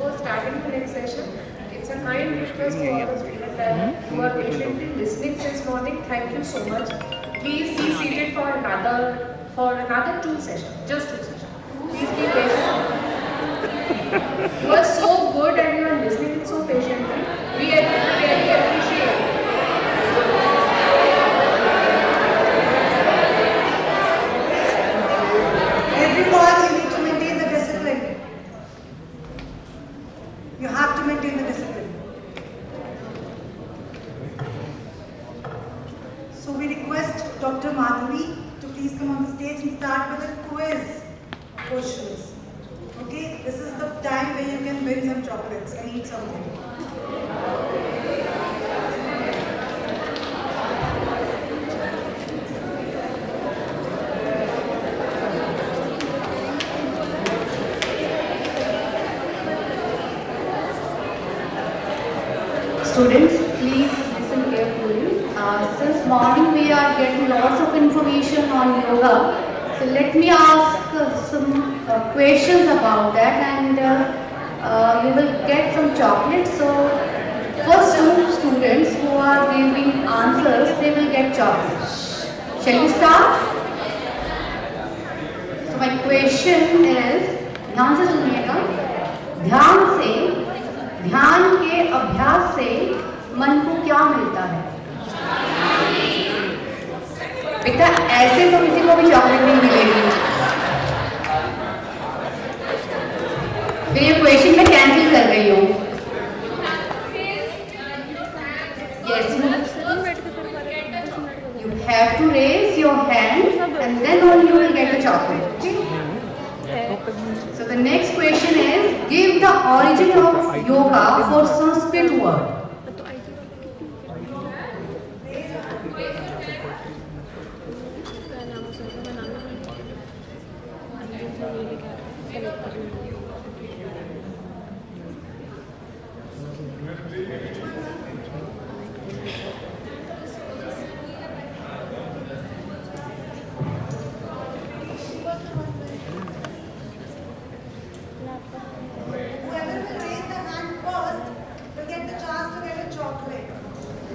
before starting the next session, it's a kind request to all the students that who are patiently listening since morning. Thank you so much. Please be seated for another 2 sessions, just 2 sessions. Please be patient. You are so good and you are listening so patiently. We really appreciate it. Everyone, you need to maintain the discipline. You have to maintain the discipline. So we request Dr. Madhavi to please come on the stage and start with a quiz questions. Okay, this is the time where you can win some chocolates and eat something. Students, please listen carefully. Since morning we are getting lots of information on yoga. So let me ask some questions about that, and you will get some chocolates. So first 2 students who are giving answers, they will get chocolates. Shall we start? So my question is, ध्यान से सुनिएगा, ध्यान के अभ्यास से मन को क्या मिलता है? बेटा ऐसे तो किसी को भी चॉकलेट नहीं मिलेगी। फिर ये क्वेश्चन मैं कैंसिल कर रही हूँ। Yes, you have to raise your hand and then only you will get the chocolate. Okay? So the next question is, give the origin of yoga for Sanskrit word.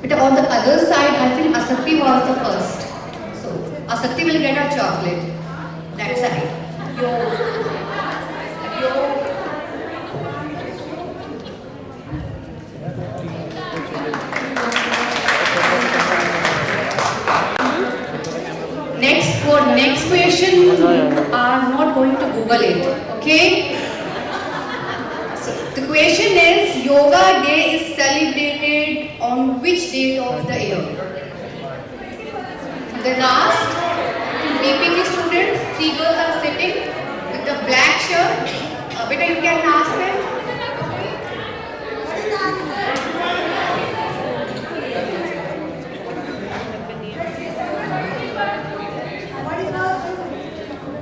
But on the other side, I think Asakti was the first. So Asakti will get a chocolate. That side. Next question, you are not going to Google it. Okay? So the question is, Yoga Day is celebrated on which date of the year? The last, DPT students, 3 girls are sitting with the black shirt. Beta, you can ask them.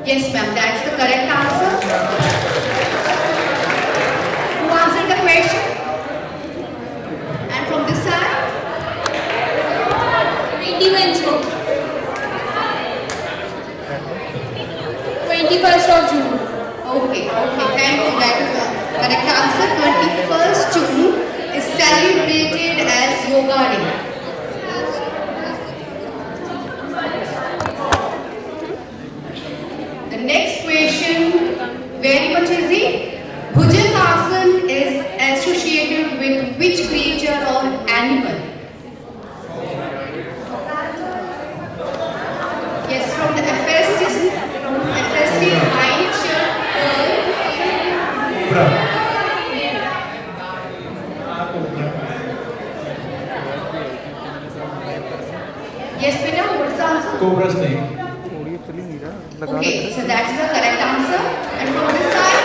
Yes, ma'am, that's the correct answer. Who answered the question? And from this side? 21 June. 21st of June. Okay, thank you. That is the correct answer. 21st June is celebrated as Yoga Day. The next question, very much easy. Bhujangasana is associated with which creature or animal? Yes, from the FST, white shirt, yes, Peter, what's the answer? Cobra snake. Okay, so that's the correct answer. And from this side?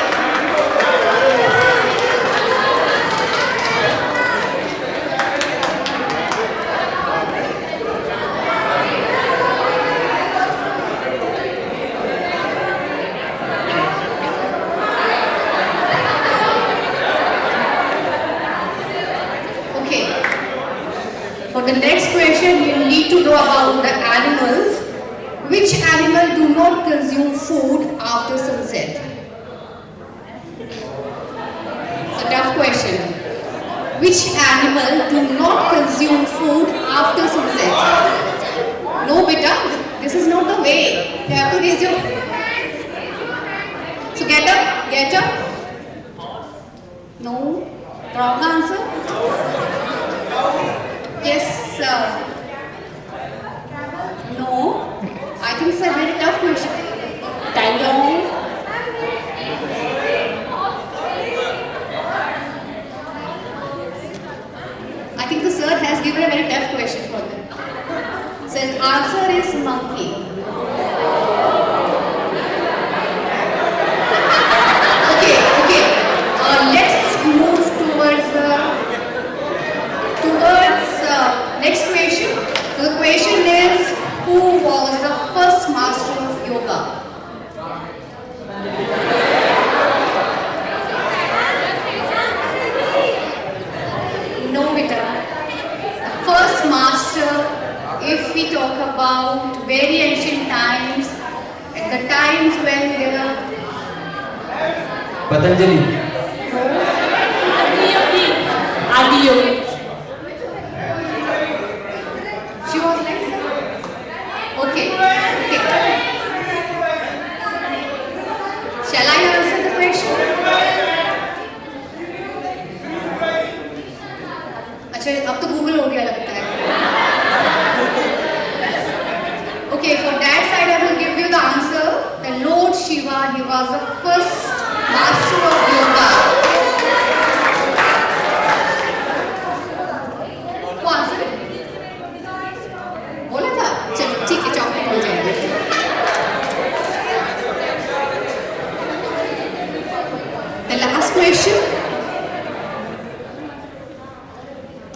Okay. For the next question, you need to know about the animals. Which animal do not consume food after sunset? So Which animal do not consume food after sunset? No, beta, this is not the way. You have to raise your... So get up, get up. No, wrong answer. Yes, sir. No, I think it's a very tough question. Tiger. I think the sir has given a very tough question for them. So the answer is monkey. Okay. Let's move towards next question. So the question is, who was the first master of yoga? No, beta. The first master, if we talk about very ancient times, at the times when there were Patanjali. Adi Yogi. She was like, okay. Shall I answer the question? अच्छा, अब तो Google हो गया लगता है. Okay, for that side I will give you the answer. The Lord Shiva, he was the first master of yoga. वो answer बोला था. चलो ठीक है, चॉकलेट हो जाएगी. The last question.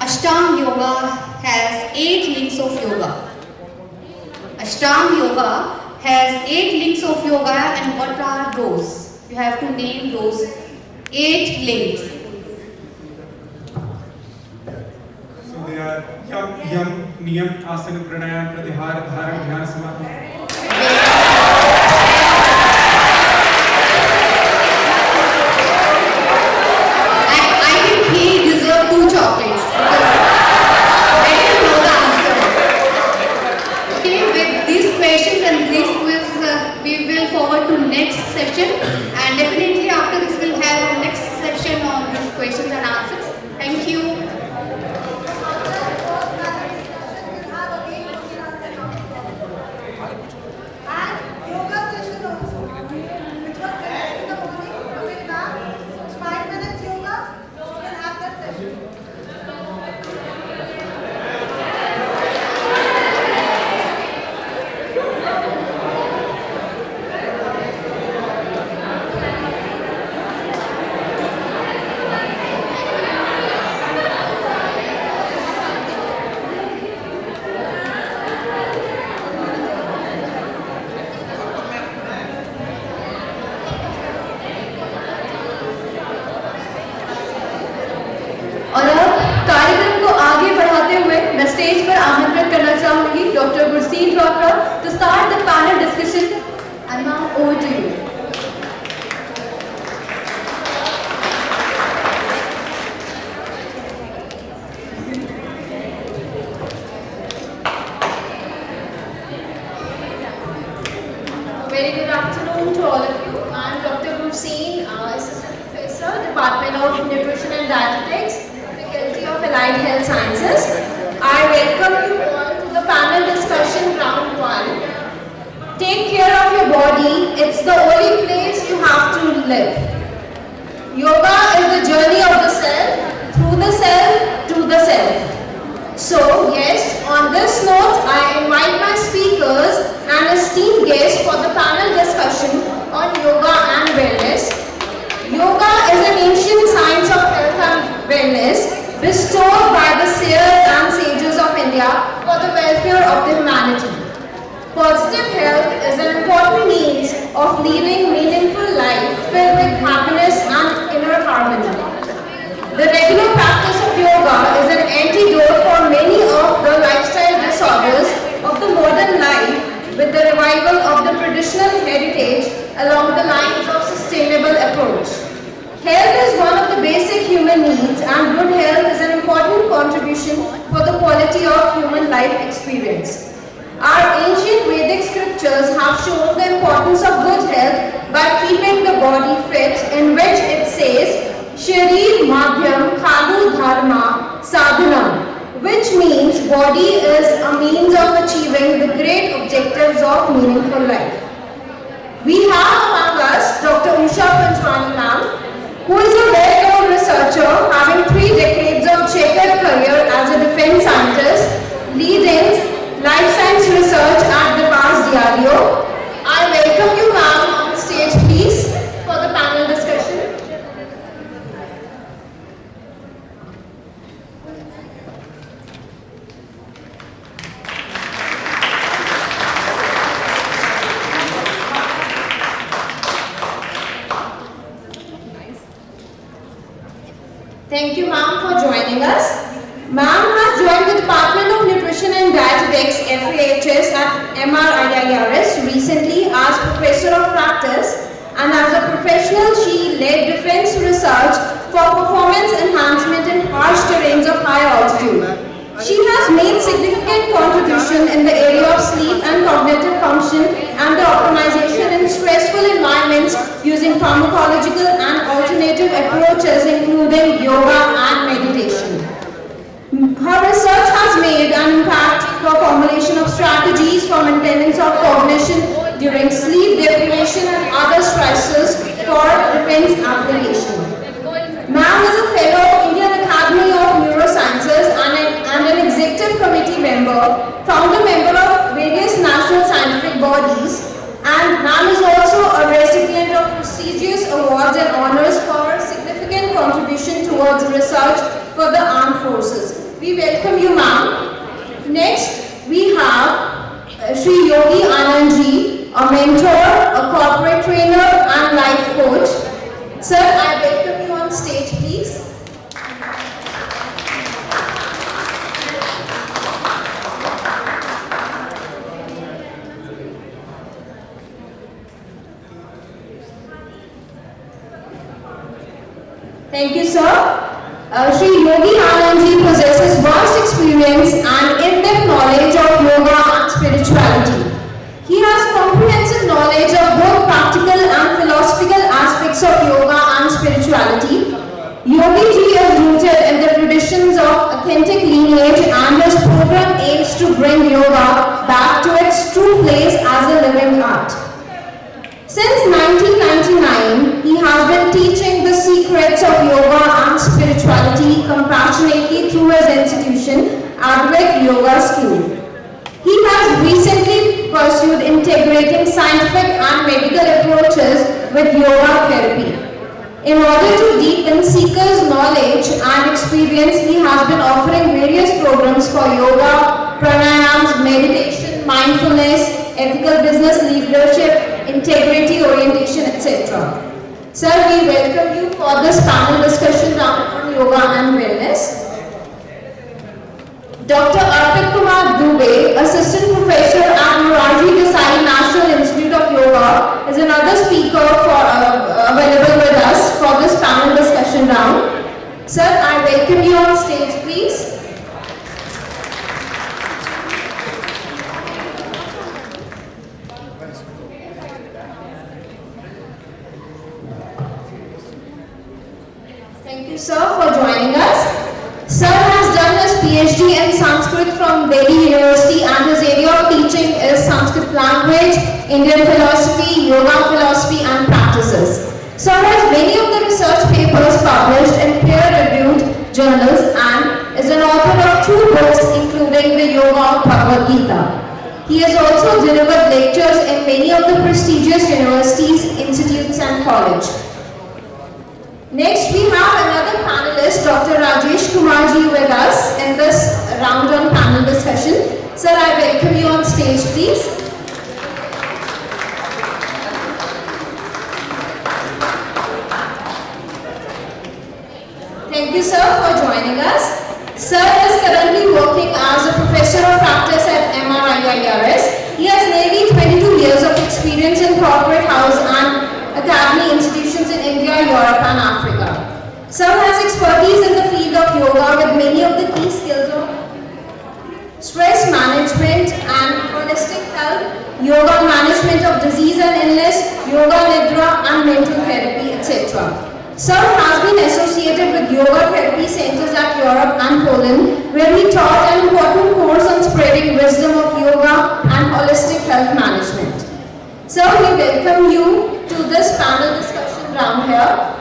Ashtanga yoga has 8 links of yoga. Ashtanga yoga has 8 links of yoga, and what are those? You have to name those 8 links. So they are yam, niyam, asana, pranayam, pratyahara, dharan, dhyana, samadhi. I think he deserves 2 chocolates because I didn't know the answer. Okay, with these questions and this quiz, we will forward to next session, and definitely after this we'll have a next session on these questions and answers. Thank you. And yoga session also, which was conducted in the morning. Okay, now 5 minutes yoga. You can have that session. और अब कार्यक्रम को आगे बढ़ाते हुए मैं stage पर आमंत्रित करना चाहूंगी doctor Gursheen Rokra to start the panel discussion. And now over to you. Very good afternoon to all of you. I am Dr. Hussain, Assistant Professor, Department of Nutrition and Dietetics, Faculty of Allied Health Sciences. I welcome you all to the panel discussion round 1. Take care of your body. It's the only place you have to live. Yoga is the journey of the self, through the self, to the self. So, yes, on this note, I invite my speakers and esteemed guests for the panel discussion on yoga and wellness. Yoga is an ancient science of health and wellness bestowed by the seers and sages of India for the welfare of the humanity. Positive health is an important means of leading meaningful life filled with happiness and inner harmony. The regular practice of yoga is an antidote for many of the lifestyle disorders of the modern life with the revival of the traditional heritage along the lines of sustainable approach. Health is one of the basic human needs, and good health is meaningful contribution for the quality of human life experience. Our ancient Vedic scriptures have shown the importance of good health by keeping the body fit, in which it says, Sharir Madhyam Khalu Dharma Sadhanam, which means body is a means of achieving the great objectives of meaningful life. We have among us Dr. Usha Panchwani ma'am, who is a well-known researcher having 3 decades of checkered career as a defense scientist, leading life science research at the PAS DRDO. I welcome you ma'am on the stage please for the panel discussion. Thank you ma'am for joining us. Ma'am has joined the Department of Nutrition and Dietetics FAHS at MRIIRS recently as Professor of Practice, and as a professional she led defense research for performance enhancement in harsh terrains of high altitude. She has made significant contribution in the area of sleep and cognitive function and the optimization in stressful environments using pharmacological and alternative approaches including yoga and meditation. Her research has made an impact for formulation of strategies for maintenance of cognition during sleep deprivation and other stresses for defense application. Ma'am is a fellow of Indian Academy of Neurosciences and an executive committee member, founder member of various national scientific bodies, and ma'am is also a recipient of prestigious awards and honors for significant contribution towards research for the armed forces. We welcome you ma'am. Next we have Sri Yogi Anandji, a mentor, a corporate trainer and life coach. Sir, I welcome you on stage please. Thank you sir. Sri Yogi Anandji possesses vast experience and in-depth knowledge of yoga and spirituality. He has comprehensive knowledge of both practical and philosophical aspects of yoga and spirituality. Yogi ji is rooted in the traditions of authentic lineage, and his program aims to bring yoga back to its true place as a living art. Since 1999, he has been teaching the secrets of yoga and spirituality compassionately through his institution, Advait Yoga School. He has recently pursued integrating scientific and medical approaches with yoga therapy. In order to deepen seekers' knowledge and experience, he has been offering various programs for yoga, pranayams, meditation, mindfulness, ethical business leadership, integrity orientation, etc. Sir, we welcome you for this panel discussion round on yoga and wellness. Dr. Arpit Kumar Dubey, Assistant Professor at Morarji Desai National Institute of Yoga, is another speaker available with us for this panel discussion round. Sir, I welcome you on stage, please. Thank you, sir, for joining us. Sir has done his PhD in Sanskrit from Delhi University, and his area of teaching is Sanskrit language, Indian philosophy, yoga philosophy and practices. Sir has many of the research papers published in peer-reviewed journals and is an author of 2 books including the Yoga of Bhagavad Gita. He has also delivered lectures in many of the prestigious universities, institutes and colleges. Next, we have another panelist, Dr. Rajesh Kumarji, with us in this round on panel discussion. Sir, I welcome you on stage, please. Thank you, sir, for joining us. Sir is currently working as a professor of practice at MRIIRS. He has nearly 22 years of experience in corporate house and academy institutions in India, Europe and Africa. Sir has expertise in the field of yoga with many of the key skills of stress management and holistic health, yoga management of disease and illness, yoga nidra and mental therapy, etc. Sir has been associated with yoga therapy centers at Europe and Poland, where he taught an important course on spreading wisdom of yoga and holistic health management. Sir, we welcome you to this panel discussion round here.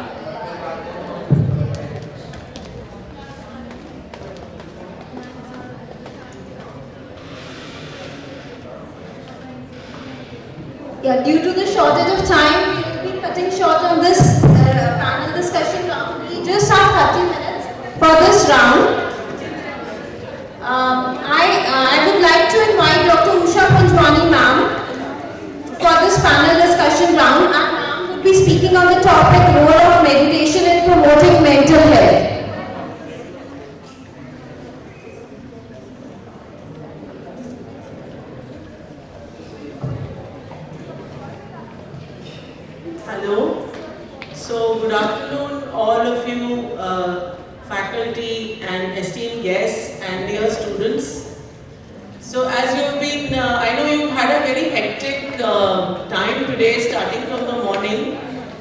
Yeah, due to the shortage of time, we will be cutting short on this panel discussion round. We just have 30 minutes for this round. I would like to invite Dr. Usha Panjwani ma'am for this panel discussion round, and ma'am would be speaking on the topic role of meditation in promoting mental health. Hello. So good afternoon all of you faculty and esteemed guests and dear students. So as you have been, I know you had a very hectic time today starting from the morning,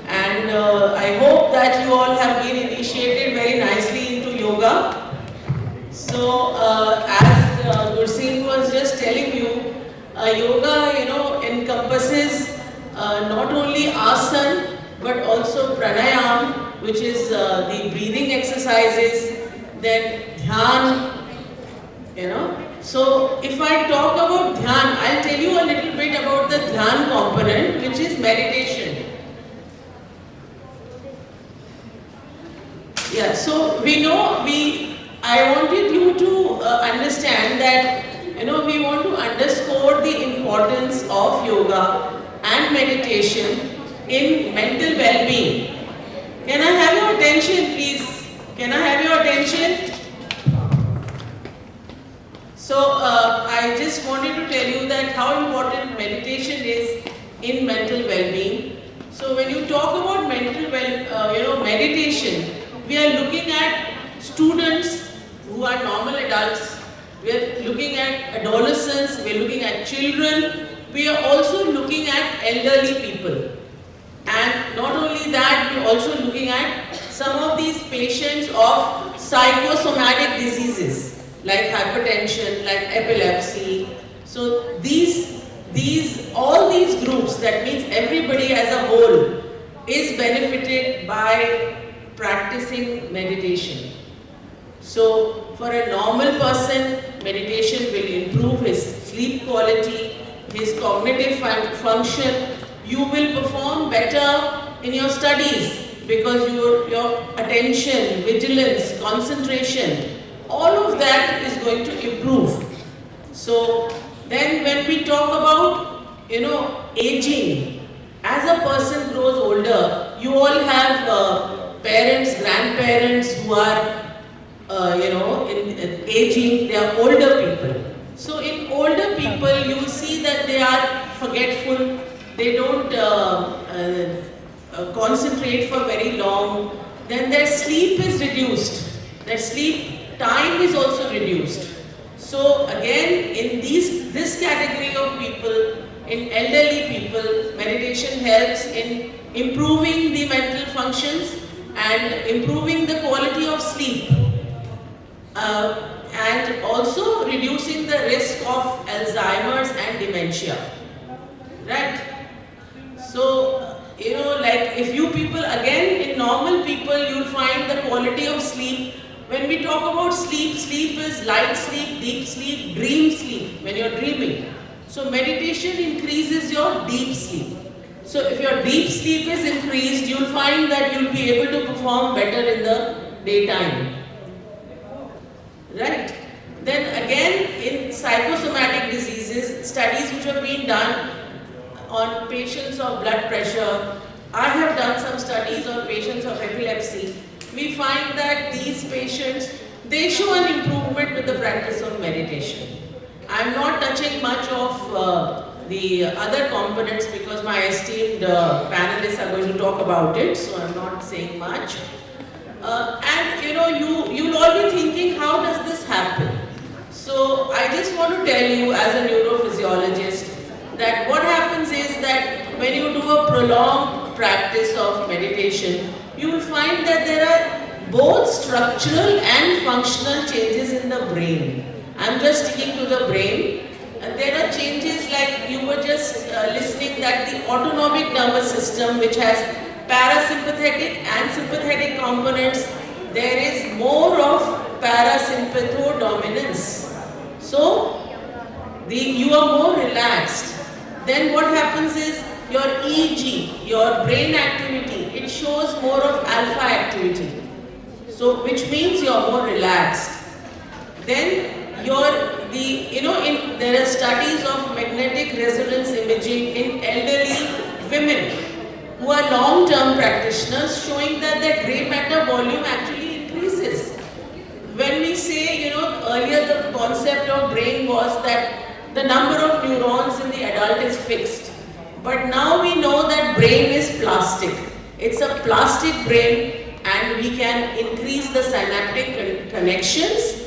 and I hope that you all have been initiated very nicely into yoga. So as Gurseen was just telling you, yoga encompasses not only asana but also pranayam, which is the breathing exercises, then dhyan, So if I talk about dhyan, I'll tell you a little bit about the dhyan component, which is meditation. Yeah, so I wanted you to understand that, we want to underscore the importance of yoga and meditation in mental well-being. Can I have your attention, please? Can I have your attention? So, I just wanted to tell you that how important meditation is in mental well-being. So, when you talk about meditation, we are looking at students who are normal adults. We are looking at adolescents. We are looking at children. We are also looking at elderly people. And not only that, we are also looking at some of these patients of psychosomatic diseases like hypertension, like epilepsy. So all these groups, that means everybody as a whole, is benefited by practicing meditation. So for a normal person, meditation will improve his sleep quality, his cognitive function. You will perform better in your studies because your attention, vigilance, concentration, all of that is going to improve. So then when we talk about, aging, as a person grows older, you all have parents, grandparents who are, in aging, they are older people. So in older people, you will see that they are forgetful. They don't concentrate for very long. Then their sleep is reduced. Their sleep time is also reduced. So again, in this category of people, in elderly people, meditation helps in improving the mental functions and improving the quality of sleep. And also reducing the risk of Alzheimer's and dementia. Right? So, like if you people, again, in normal people, you'll find the quality of sleep. When we talk about sleep, sleep is light sleep, deep sleep, dream sleep, when you're dreaming. So meditation increases your deep sleep. So if your deep sleep is increased, you'll find that you'll be able to perform better in the daytime. Right? Then again, in psychosomatic diseases, studies which have been done on patients of blood pressure, I have done some studies on patients of epilepsy. We find that these patients, they show an improvement with the practice of meditation. I am not touching much of the other components because my esteemed panelists are going to talk about it, so I am not saying much. And you'll all be just want to tell you as a neurophysiologist that what happens is that when you do a prolonged practice of meditation, you will find that there are both structural and functional changes in the brain. I'm just sticking to the brain. And there are changes like you were just listening that the autonomic nervous system, which has parasympathetic and sympathetic components, there is more of parasympathodominance. So, you are more relaxed. Then what happens is your EEG, your brain activity, it shows more of alpha activity. So, which means you are more relaxed. Then there are studies of magnetic resonance imaging in elderly women who are long-term practitioners showing that their grey matter volume actually increases. When we say, earlier the concept of brain was that the number of neurons in the adult is fixed. But now we know that brain is plastic. It's a plastic brain and we can increase the synaptic connections.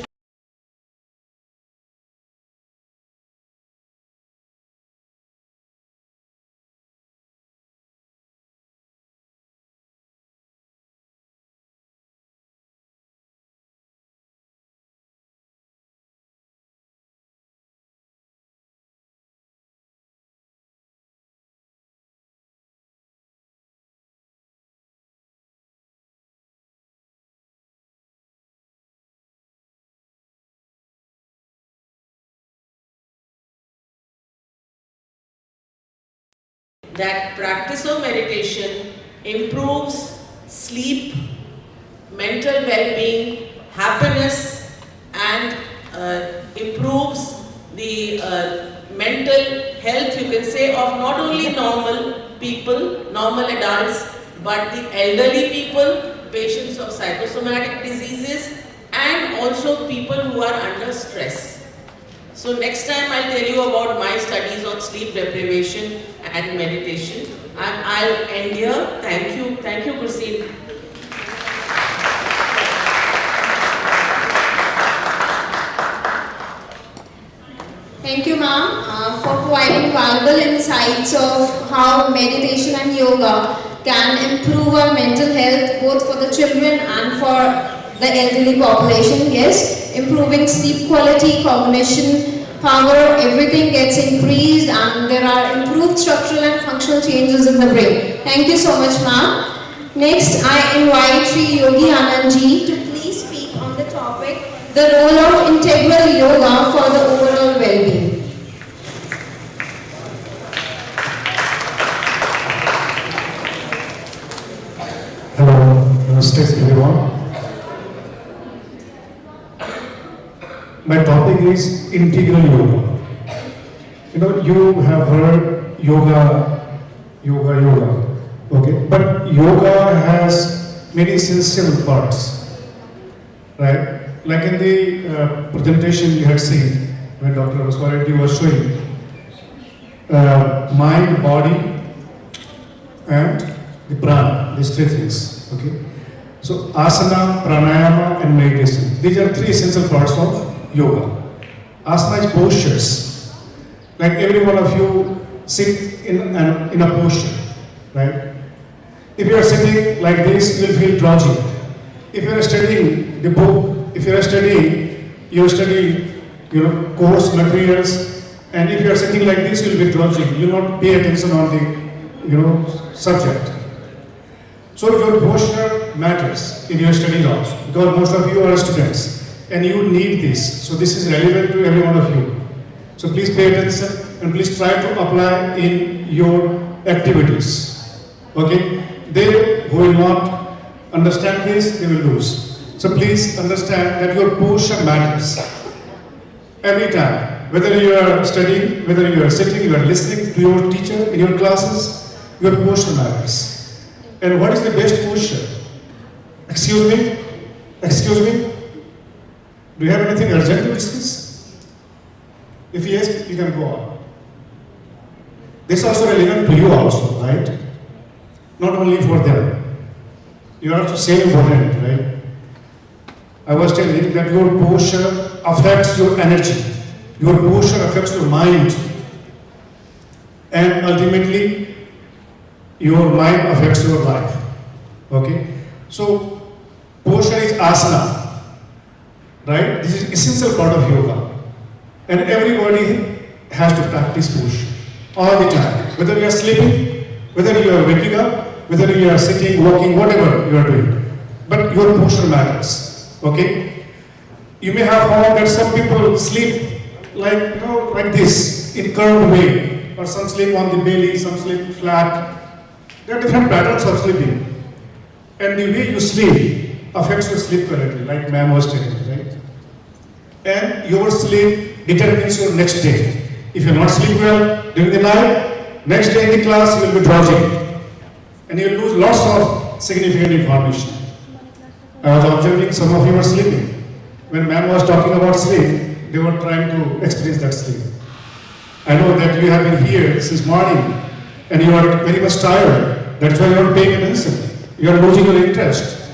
That practice of meditation improves sleep, mental well-being, happiness, and improves the mental health, you can say, of not only normal people, normal adults, but the elderly people, patients of psychosomatic diseases, and also people who are under stress. So next time I'll tell you about my studies on sleep deprivation and meditation. I'll end here. Thank you, Gurseet. Thank you, ma'am, for providing valuable insights of how meditation and yoga can improve our mental health both for the children and for the elderly population. Yes, improving sleep quality, cognition, power, everything gets increased and there are improved structural and functional changes in the brain. Thank you so much, ma'am. Next, I invite Sri Yogi Anandji to please speak on the topic, the role of integral yoga for the overall well-being. Hello, namaste everyone. My topic is integral yoga. You have heard yoga, okay? But yoga has many essential parts, right? Like in the presentation you had seen, when Dr. Morarji was showing, mind, body, and the prana, these three things, okay? So asana, pranayama, and meditation. These are three essential parts of yoga. Asana is postures. Like every one of you sit in a posture, right? If you are sitting like this, you will feel drowsy. If you are studying the book, if you are studying, you study, course materials, and if you are sitting like this, you will be drowsy. You will not pay attention on the, subject. So your posture matters in your study also, because most of you are students. And you need this. So this is relevant to every one of you. So please pay attention and please try to apply in your activities. Okay? They who will not understand this, they will lose. So please understand that your posture matters. Every time. Whether you are studying, whether you are sitting, you are listening to your teacher in your classes, your posture matters. And what is the best posture? Excuse me? Excuse me? Do you have anything urgent to discuss? If yes, you can go on. This is also relevant to you also, right? Not only for them. You are also same important, right? I was telling that your posture affects your energy. Your posture affects your mind, and ultimately, your mind affects your life. Okay? So, posture is asana, right? This is essential part of yoga. And everybody has to practice posture all the time. Whether you are sleeping, whether you are waking up, whether you are sitting, walking, whatever you are doing. But your posture matters. Okay? You may have found that some people sleep like, like this, in curved way. Or some sleep on the belly, some sleep flat. There are different patterns of sleeping. And the way you sleep affects your sleep quality, like ma'am was telling you, right? And your sleep determines your next day. If you not sleep well during the night, next day in the class you will be drowsy. And you will lose lots of significant information. I was observing some of you were sleeping. When ma'am was talking about sleep, they were trying to experience that sleep. I know that you have been here since morning and you are very much tired. That's why you are paying attention. You are losing your interest.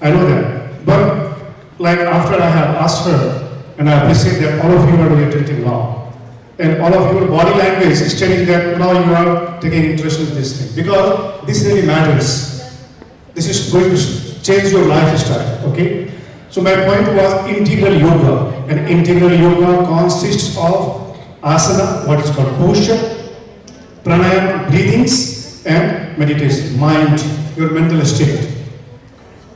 I know that. But like after I have asked her, and I appreciate that all of you are very attentive now. And all of your body language is telling that now you are taking interest in this thing. Because this really matters. This is going to change your lifestyle. Okay? So my point was integral yoga. And integral yoga consists of asana, what is called posture, pranayama, breathings, and meditation, mind, your mental state.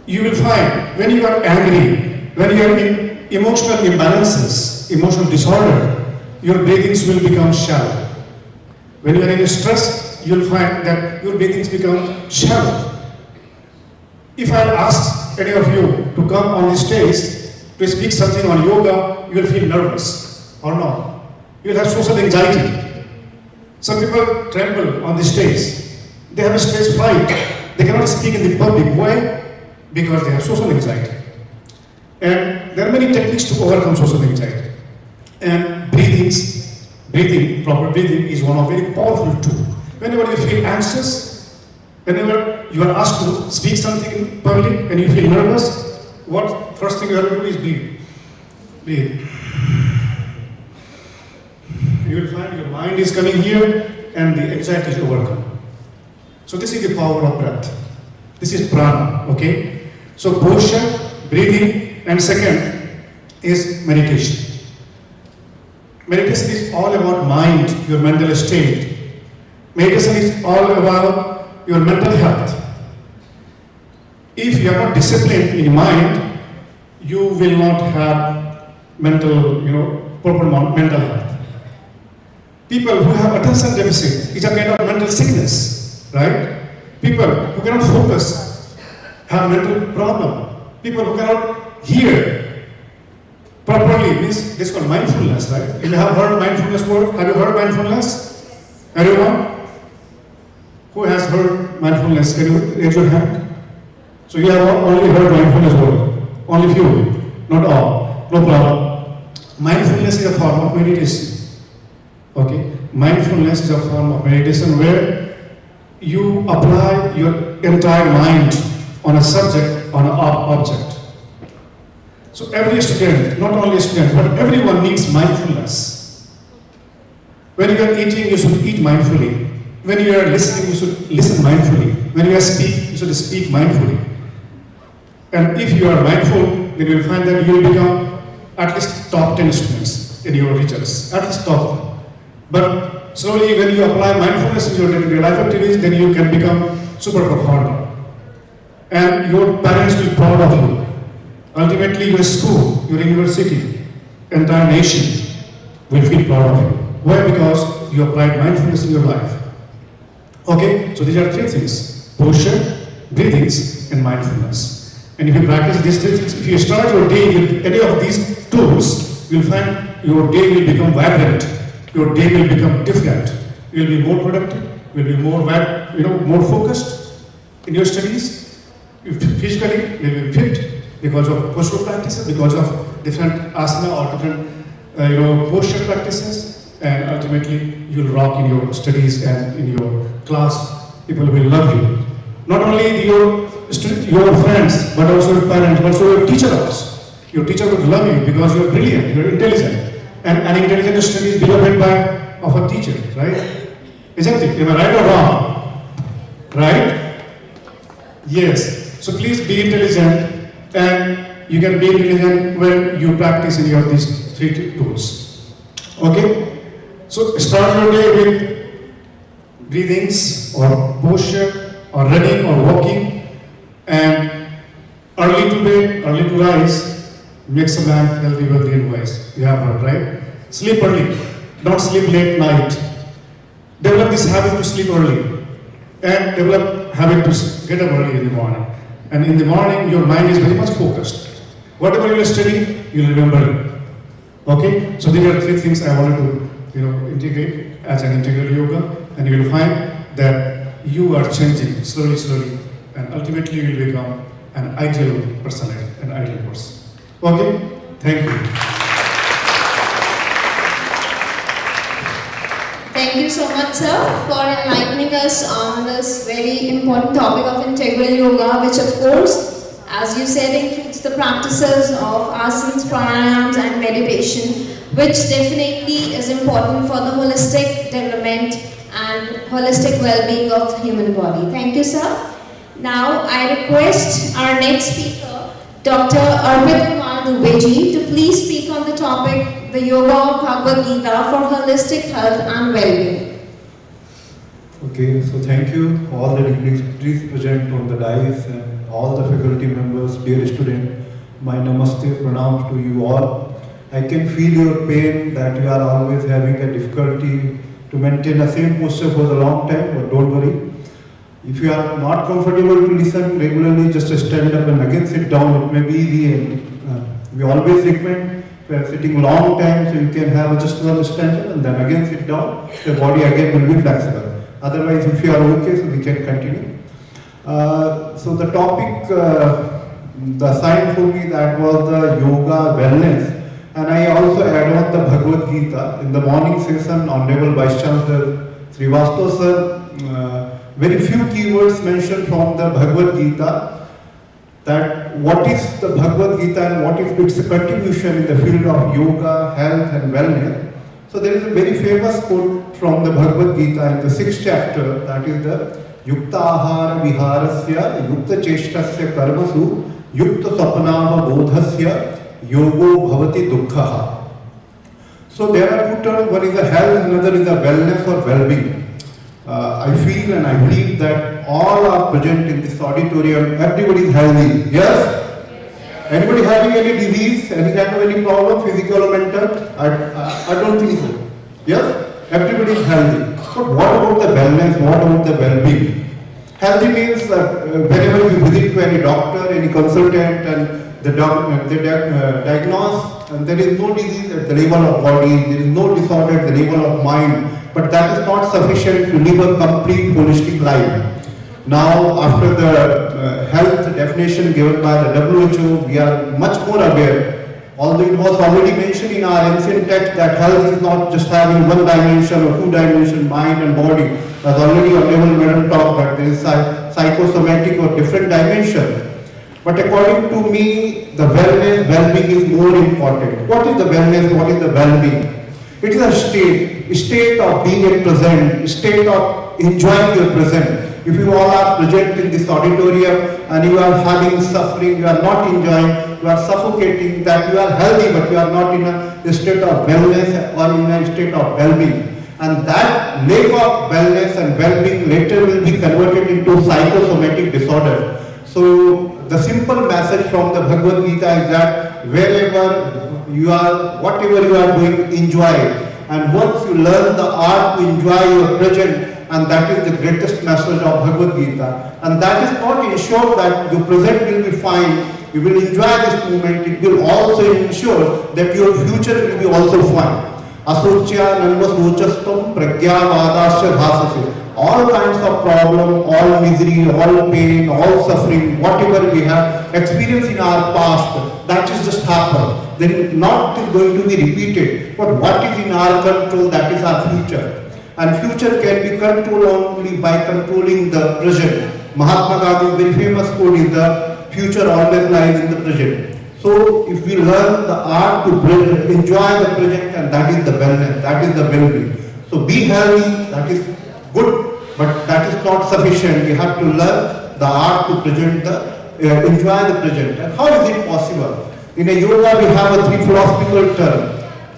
You will find when you are angry, when you are in emotional imbalances, emotional disorder, your breathings will become shallow. When you are in stress, you will find that your breathings become shallow. If I ask any of you to come on the stage to speak something on yoga, you will feel nervous or not. You will have social anxiety. Some people tremble on the stage. They have a stage fright. They cannot speak in the public. Why? Because they have social anxiety. And there are many techniques to overcome social anxiety. And breathing, proper breathing is one of very powerful tools. Whenever you feel anxious, whenever you are asked to speak something in public and you feel nervous, what first thing you have to do is breathe. Breathe. You will find your mind is coming here and the anxiety is overcome. So this is the power of breath. This is prana, okay? So posture, breathing, and second is meditation. Meditation is all about mind, your mental state. Meditation is all about your mental health. If you are not disciplined in mind, you will not have proper mental health. People who have attention deficit is a kind of mental sickness, right? People who cannot focus have mental problem. People who cannot hear properly means this is called mindfulness, right? You have heard mindfulness word. Have you heard mindfulness? Everyone? Who has heard mindfulness? Can you raise your hand? So you have only heard mindfulness word. Only few, not all. No problem. Mindfulness is a form of meditation. Okay, mindfulness is a form of meditation where you apply your entire mind on a subject, on an object. So every student, not only a student, but everyone needs mindfulness. When you are eating, you should eat mindfully. When you are listening, you should listen mindfully. When you are speaking, you should speak mindfully. And if you are mindful, then you will find that you will become at least top 10 students in your regions, at least top. But slowly when you apply mindfulness in your day-to-day life activities, then you can become super performer. And your parents will be proud of you. Ultimately your school, your university, entire nation will feel proud of you. Why? Because you applied mindfulness in your life. Okay, so these are three things: posture, breathings, and mindfulness. And if you practice these three things, if you start your day with any of these tools, you'll find your day will become vibrant. Your day will become different. You will be more productive. You will be more focused in your studies. You physically will be fit because of posture practices, because of different asana or different posture practices, and ultimately you will rock in your studies and in your class. People will love you. Not only your friends, but also your parents, but also your teacher also. Your teacher would love you because you are brilliant, you are intelligent. And an intelligent student is beloved of a teacher, right? Isn't it? Am I right or wrong? Right? Yes. So please be intelligent, and you can be intelligent when you practice in your these 3 tools. Okay? So start your day with breathings or posture or running or walking, and early to bed, early to rise makes a man healthy, wealthy and wise. You have heard, right? Sleep early. Don't sleep late night. Develop this habit to sleep early, and develop habit to get up early in the morning. And in the morning, your mind is very much focused. Whatever you are studying, you will remember it. Okay? So these are 3 things I wanted to, integrate as an integral yoga, and you will find that you are changing slowly, slowly, and ultimately you will become an ideal personality, an ideal person. Okay? Thank you. Thank you so much, sir, for enlightening us on this very important topic of integral yoga, which of course, as you said, includes the practices of asanas, pranayams and meditation, which definitely is important for the holistic development and holistic well-being of the human body. Thank you, sir. Now, I request our next speaker, Dr. Arpit Kumar Dubeji, to please speak on the topic, the Yoga of Bhagavad Gita for holistic health and well-being. Okay, so thank you all the dignitaries present on the dais and all the faculty members, dear students. My namaste, pranam to you all. I can feel your pain that you are always having a difficulty to maintain the same posture for a long time, but don't worry. If you are not comfortable to listen regularly, just stand up and again sit down. It may be easy, and we always recommend if you are sitting long time, so you can have just one stanza and then again sit down. The body again will be flexible. Otherwise, if you are okay, so we can continue. So the topic, the sign for me, that was the yoga wellness. And I also add on the Bhagavad Gita. In the morning session, Honorable Vice Chancellor Srivastava sir, very few keywords mentioned from the Bhagavad Gita, that what is the Bhagavad Gita and what is its contribution in the field of yoga, health and wellness. So there is a very famous quote from the Bhagavad Gita in the 6th chapter, that is the Yukta Ahara Viharasya Yukta Cheshtasya Karmasu Yukta Sapnava Bodhasya Yogo Bhavati Dukkha. So there are 2 terms, one is a health, another is a wellness or well-being. I feel and I believe that all are present in this auditorium, everybody is healthy, yes? Anybody having any disease, any kind of any problem, physical or mental? I don't think so. Yes? Everybody is healthy. But what about the wellness, what about the well-being? Healthy means that whenever you visit to any doctor, any consultant, and they diagnose, and there is no disease at the level of body, there is no disorder at the level of mind, but that is not sufficient to live a complete holistic life. Now, after the health definition given by the WHO, we are much more aware. Although it was already mentioned in our ancient text that health is not just having one dimension or 2 dimension, mind and body. As already Honorable Madam talked that there is psychosomatic or different dimensions. But according to me, the wellness, well-being is more important. What is the wellness? What is the well-being? It is a state of being at present, state of enjoying your present. If you all are present in this auditorium and you are having suffering, you are not enjoying, you are suffocating, that you are healthy but you are not in a state of wellness or in a state of well-being. And that lack of wellness and well-being later will be converted into psychosomatic disorder. So the simple message from the Bhagavad Gita is that wherever you are, whatever you are doing, enjoy it. And once you learn the art to enjoy your present, and that is the greatest message of Bhagavad Gita. And that is not ensure that your present will be fine, you will enjoy this moment, it will also ensure that your future will be also fine. Asocya nanvasochastam pragyavadasya bhasase. All kinds of problem, all misery, all pain, all suffering, whatever we have experienced in our past, that is just happened. Then not going to be repeated. But what is in our control, that is our future. And future can be controlled only by controlling the present. Mahatma Gandhi's very famous quote is the future always lies in the present. So if we learn the art to enjoy the present, and that is the wellness, that is the well-being. So be healthy, that is good, but that is not sufficient. We have to learn the art to enjoy the present. And how is it possible? In a yoga we have a three philosophical term,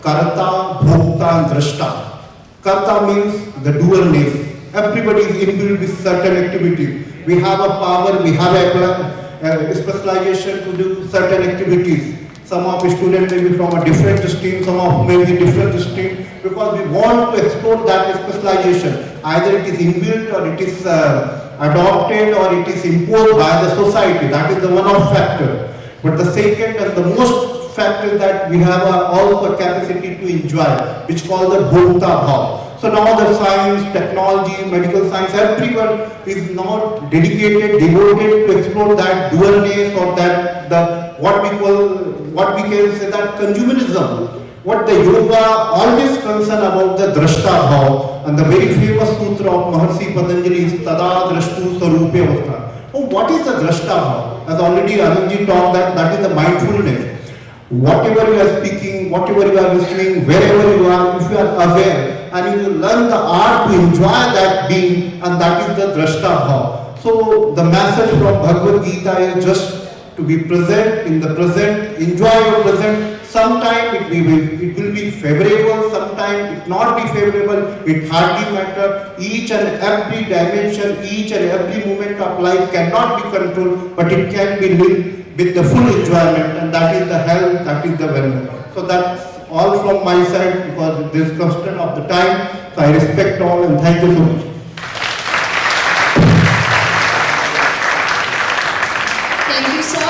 karta, bhokta and drashta. Karta means the doer-ness. Everybody is inbuilt with certain activities. We have a power, we have a specialization to do certain activities. Some of the students may be from a different stream, some of may be different stream, because we want to explore that specialization. Either it is inbuilt or it is adopted or it is imposed by the society. That is the one-off factor. But the second and the most factor that we have also a capacity to enjoy, which is called the bhokta bhav. So now the science, technology, medical science, everyone is now dedicated, devoted to explore that dualness or that what we can say that consumerism. What the yoga always concerned about the drashta bhav, and the very famous sutra of Maharishi Patanjali is tada drashtu sarupe avastha. Oh, what is the drashta bhav? As already Anandji talked that is the mindfulness. Whatever you are speaking, whatever you are listening, wherever you are, if you are aware and you learn the art to enjoy that being, and that is the drashta bhav. So the message from Bhagavad Gita is just to be present in the present, enjoy your present. Sometimes it will be favorable, sometimes it not be favorable, it hardly matter. Each and every dimension, each and every moment of life cannot be controlled, but it can be lived with the full enjoyment, and that is the health, that is the wellness. So that's all from my side, because this is constraint of the time. So I respect all and thank you so much. Thank you, sir,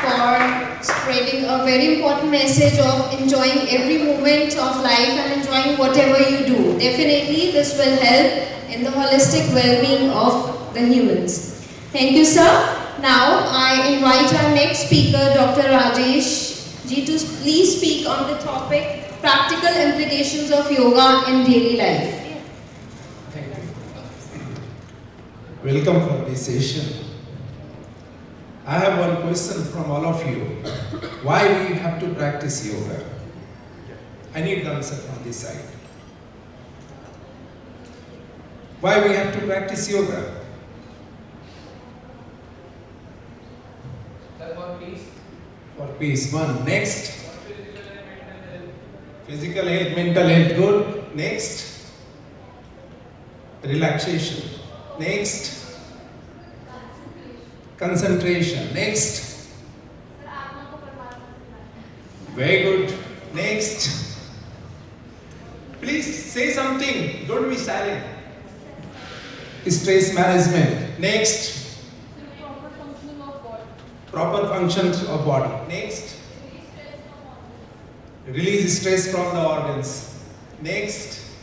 for spreading a very important message of enjoying every moment of life and enjoying whatever you do. Definitely, this will help in the holistic well-being of the humans. Thank you, sir. Now, I invite our next speaker, Dr. Rajesh ji, to please speak on the topic, practical implications of yoga in daily life. Thank you. Welcome for this session. I have one question from all of you. Why we have to practice yoga? I need the answer from this side. Why we have to practice yoga? For peace. For peace. One. Next. Physical health, mental health. Good. Next. Relaxation. Next. Concentration. Next. Very good. Next. Please say something. Don't be silent. Stress management. Next. Proper functions of body. Next. Release stress from the organs. Next.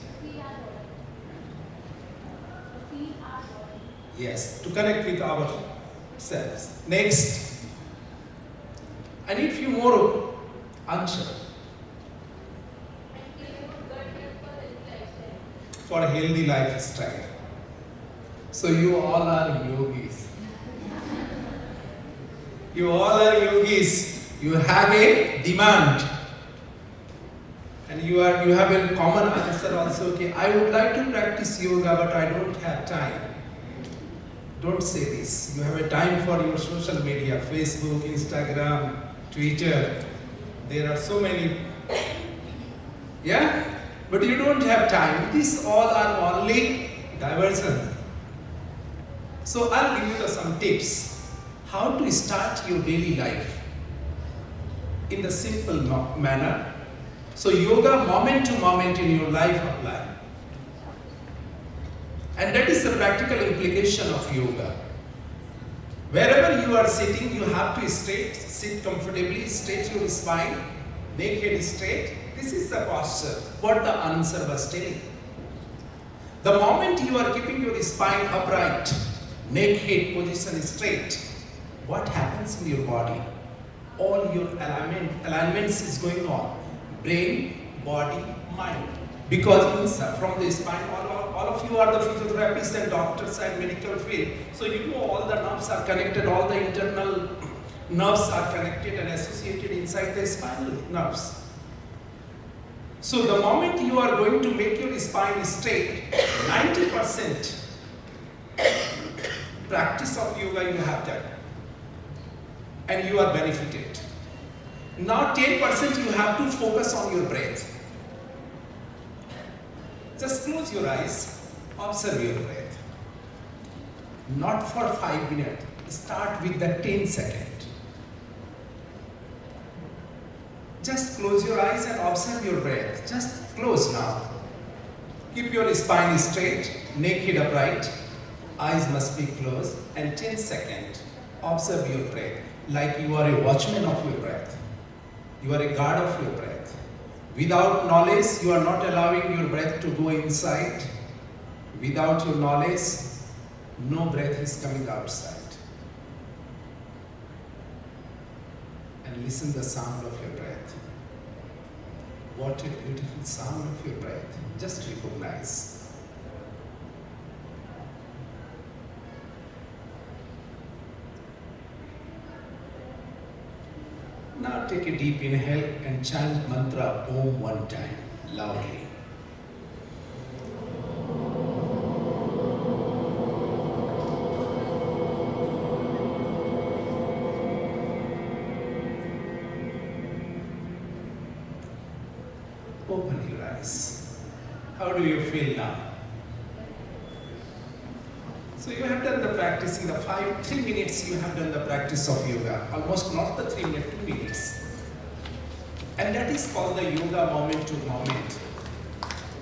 Yes, to connect with ourselves. Next. I need few more answers. For a healthy lifestyle. So you all are yogis. You all are yogis. You have a demand. And you have a common answer also. Okay, I would like to practice yoga, but I don't have time. Don't say this. You have a time for your social media, Facebook, Instagram, Twitter. There are so many. Yeah? But you don't have time. These all are only diversion. So I'll give you some tips. How to start your daily life in the simple manner. So yoga moment to moment in your life apply. And that is the practical implication of yoga. Wherever you are sitting, you have to sit comfortably, straight your spine, make head straight. This is the posture, what the answer was telling. The moment you are keeping your spine upright, neck head position straight, what happens in your body? All your alignments is going on. Brain, body, mind. Because from the spine, all of you are the physiotherapists and doctors and medical field. So you know all the nerves are connected, all the internal nerves are connected and associated inside the spinal nerves. So the moment you are going to make your spine straight, 90% practice of yoga you have done and you are benefited. Now 10% you have to focus on your breath. Just close your eyes, observe your breath. Not for 5 minutes, start with the 10 seconds. Just close your eyes and observe your breath. Just close now. Keep your spine straight, neck head upright, eyes must be closed, and 10 seconds, observe your breath like you are a watchman of your breath. You are a guard of your breath. Without knowledge, you are not allowing your breath to go inside. Without your knowledge, no breath is coming outside. And listen the sound of your breath. What a beautiful sound of your breath. Just recognize. Now take a deep inhale and chant mantra Om one time, loudly. Open your eyes. How do you feel now? So you have done the practice in the 3 minutes you have done the practice of yoga. Almost not the 3 minutes, 2 minutes. And that is called the yoga moment to moment.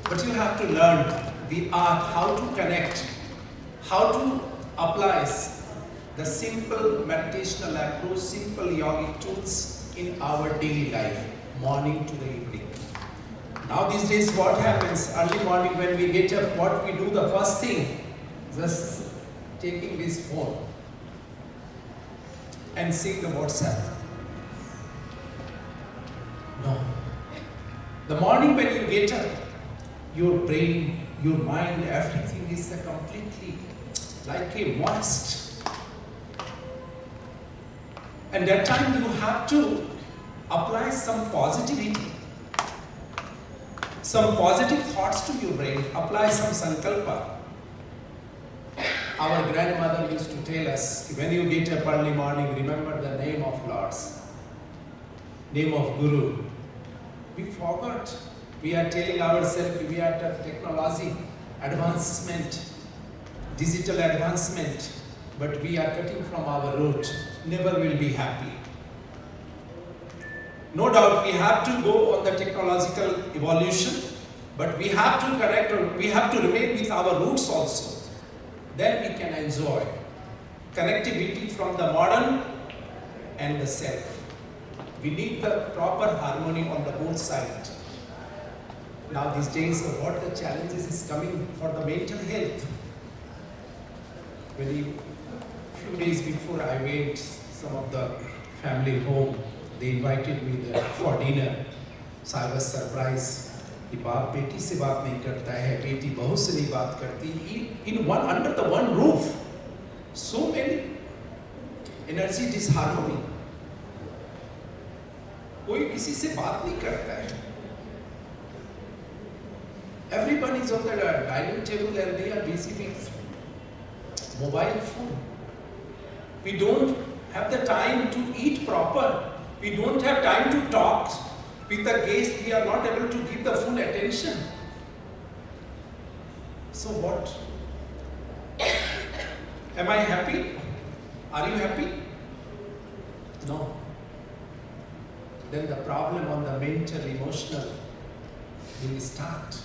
But you have to learn the art, how to connect, how to apply the simple meditational approach, simple yogic tools in our daily life, morning to the evening. Now these days what happens, early morning when we get up, what we do the first thing, just taking this phone and seeing the WhatsApp. No. The morning when you get up, your brain, your mind, everything is completely like a moist. And that time you have to apply some positivity, some positive thoughts to your brain, apply some sankalpa. Our grandmother used to tell us, when you get up early morning, remember the name of Lords, name of Guru. We forgot. We are telling ourselves we are the technology advancement, digital advancement, but we are cutting from our root. Never will be happy. No doubt we have to go on the technological evolution, but we have to connect, or we have to remain with our roots also. Then we can enjoy connectivity from the modern and the self. We need the proper harmony on the both sides. Now these days, what the challenges is coming for the mental health. Few days before I went, some of the family home, they invited me there for dinner. So I was surprised. कि बाप बेटी से बात नहीं करता है, बेटी बहू से नहीं बात करती. In one, under the one roof, so many energy disharmony. कोई किसी से बात नहीं करता है. Everyone is on the dining table and they are busy with mobile phone. We don't have the time to eat proper. We don't have time to talk with the guest. We are not able to give the full attention. So what? Am I happy? Are you happy? No. Then the problem on the mental, emotional will start.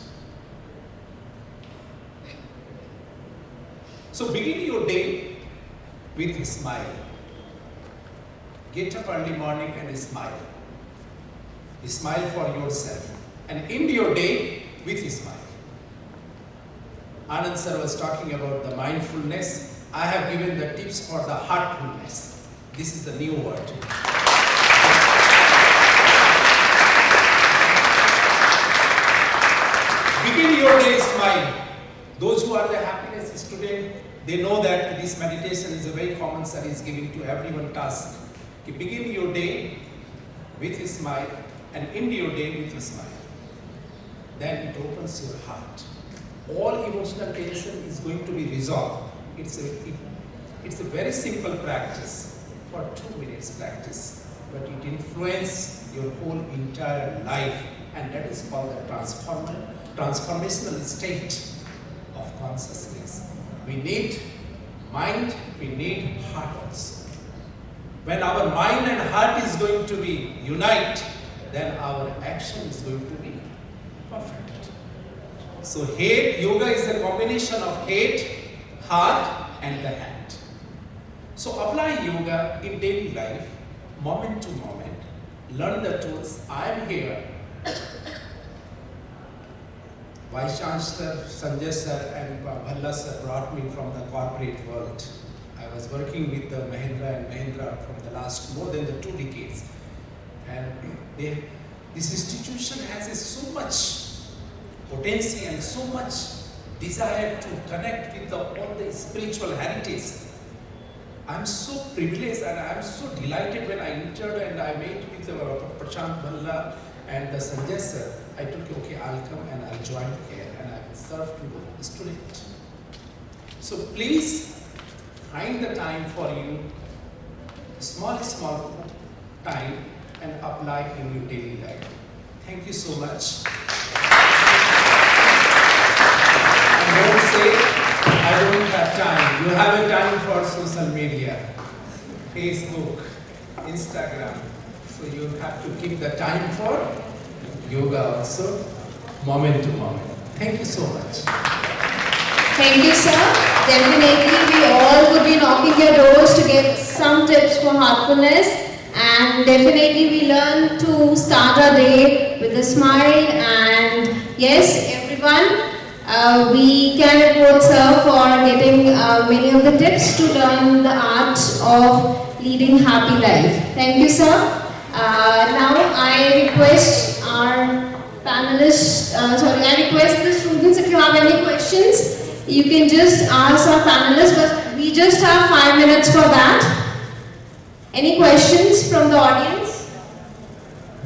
So begin your day with a smile. Get up early morning and smile. Smile for yourself and end your day with a smile. Anand sir was talking about the mindfulness. I have given the tips for the heartfulness. This is the new word. Begin your day smile. Those who are the happiness student, they know that this meditation is a very common sir is giving to everyone task. begin your day with a smile and end your day with a smile. Then it opens your heart. All emotional tension is going to be resolved. It's a very simple practice, for 2 minutes practice, but it influences your whole entire life, and that is called the transformational state of consciousness. We need mind, we need heart also. When our mind and heart is going to be unite, then our action is going to be perfect. So yoga is a combination of head, heart and the hand. So apply yoga in daily life, moment to moment. Learn the tools. I am here. Vice Chancellor Sanjay sir and Bhalla sir brought me from the corporate world. I was working with the Mahindra and Mahindra from the last more than the 2 decades. And this institution has so much potential and so much desire to connect with all the spiritual heritage. I'm so privileged and I'm so delighted when I entered and I met with Prashant Bhalla and the Sanjay sir. I told, okay, I'll come and I'll join here and I will serve to the student. So please find the time for you, small time, and apply in your daily life. Thank you so much. Don't say, I don't have time. You have a time for social media, Facebook, Instagram. So you have to keep the time for yoga also, moment to moment. Thank you so much. Thank you, sir. Definitely, we all would be knocking your doors to get some tips for heartfulness. And definitely, we learn to start our day with a smile. And yes, everyone, we can report sir for getting many of the tips to learn the art of leading happy life. Thank you, sir. Now I request our panelists, I request the students, if you have any questions, you can just ask our panelists, but we just have 5 minutes for that. Any questions from the audience?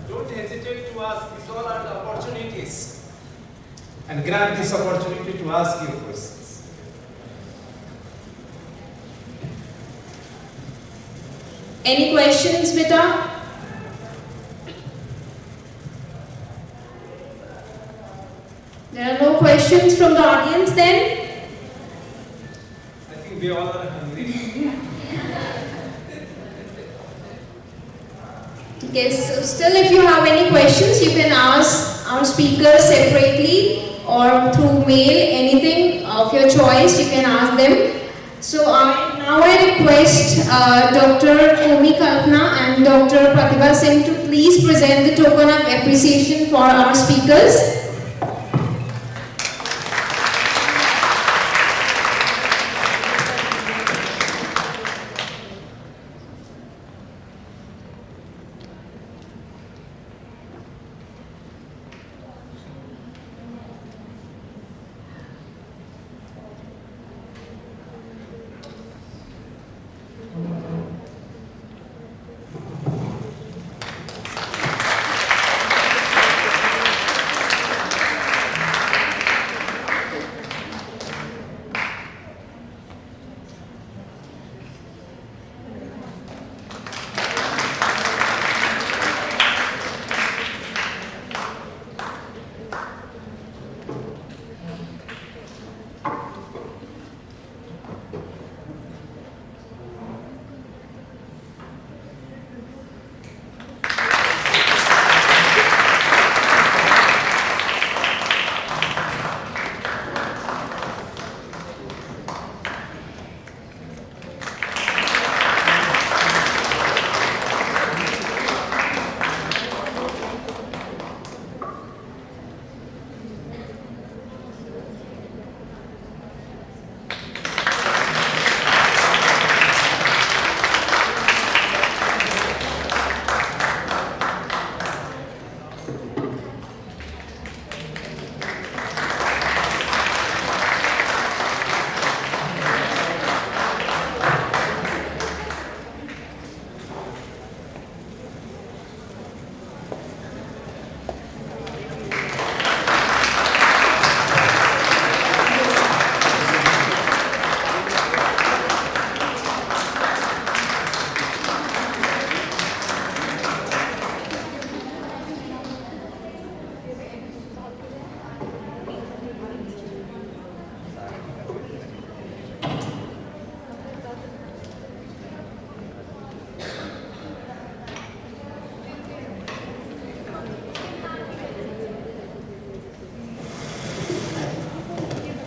Don't hesitate to ask. These all are the opportunities. And grab this opportunity to ask your questions. Any questions, Vita? There are no questions from the audience then? I think we all are hungry. Yes, so still if you have any questions, you can ask our speakers separately or through mail, anything of your choice, you can ask them. So now I request Dr. Komi Kalpana and Dr. Pratibha Singh to please present the token of appreciation for our speakers.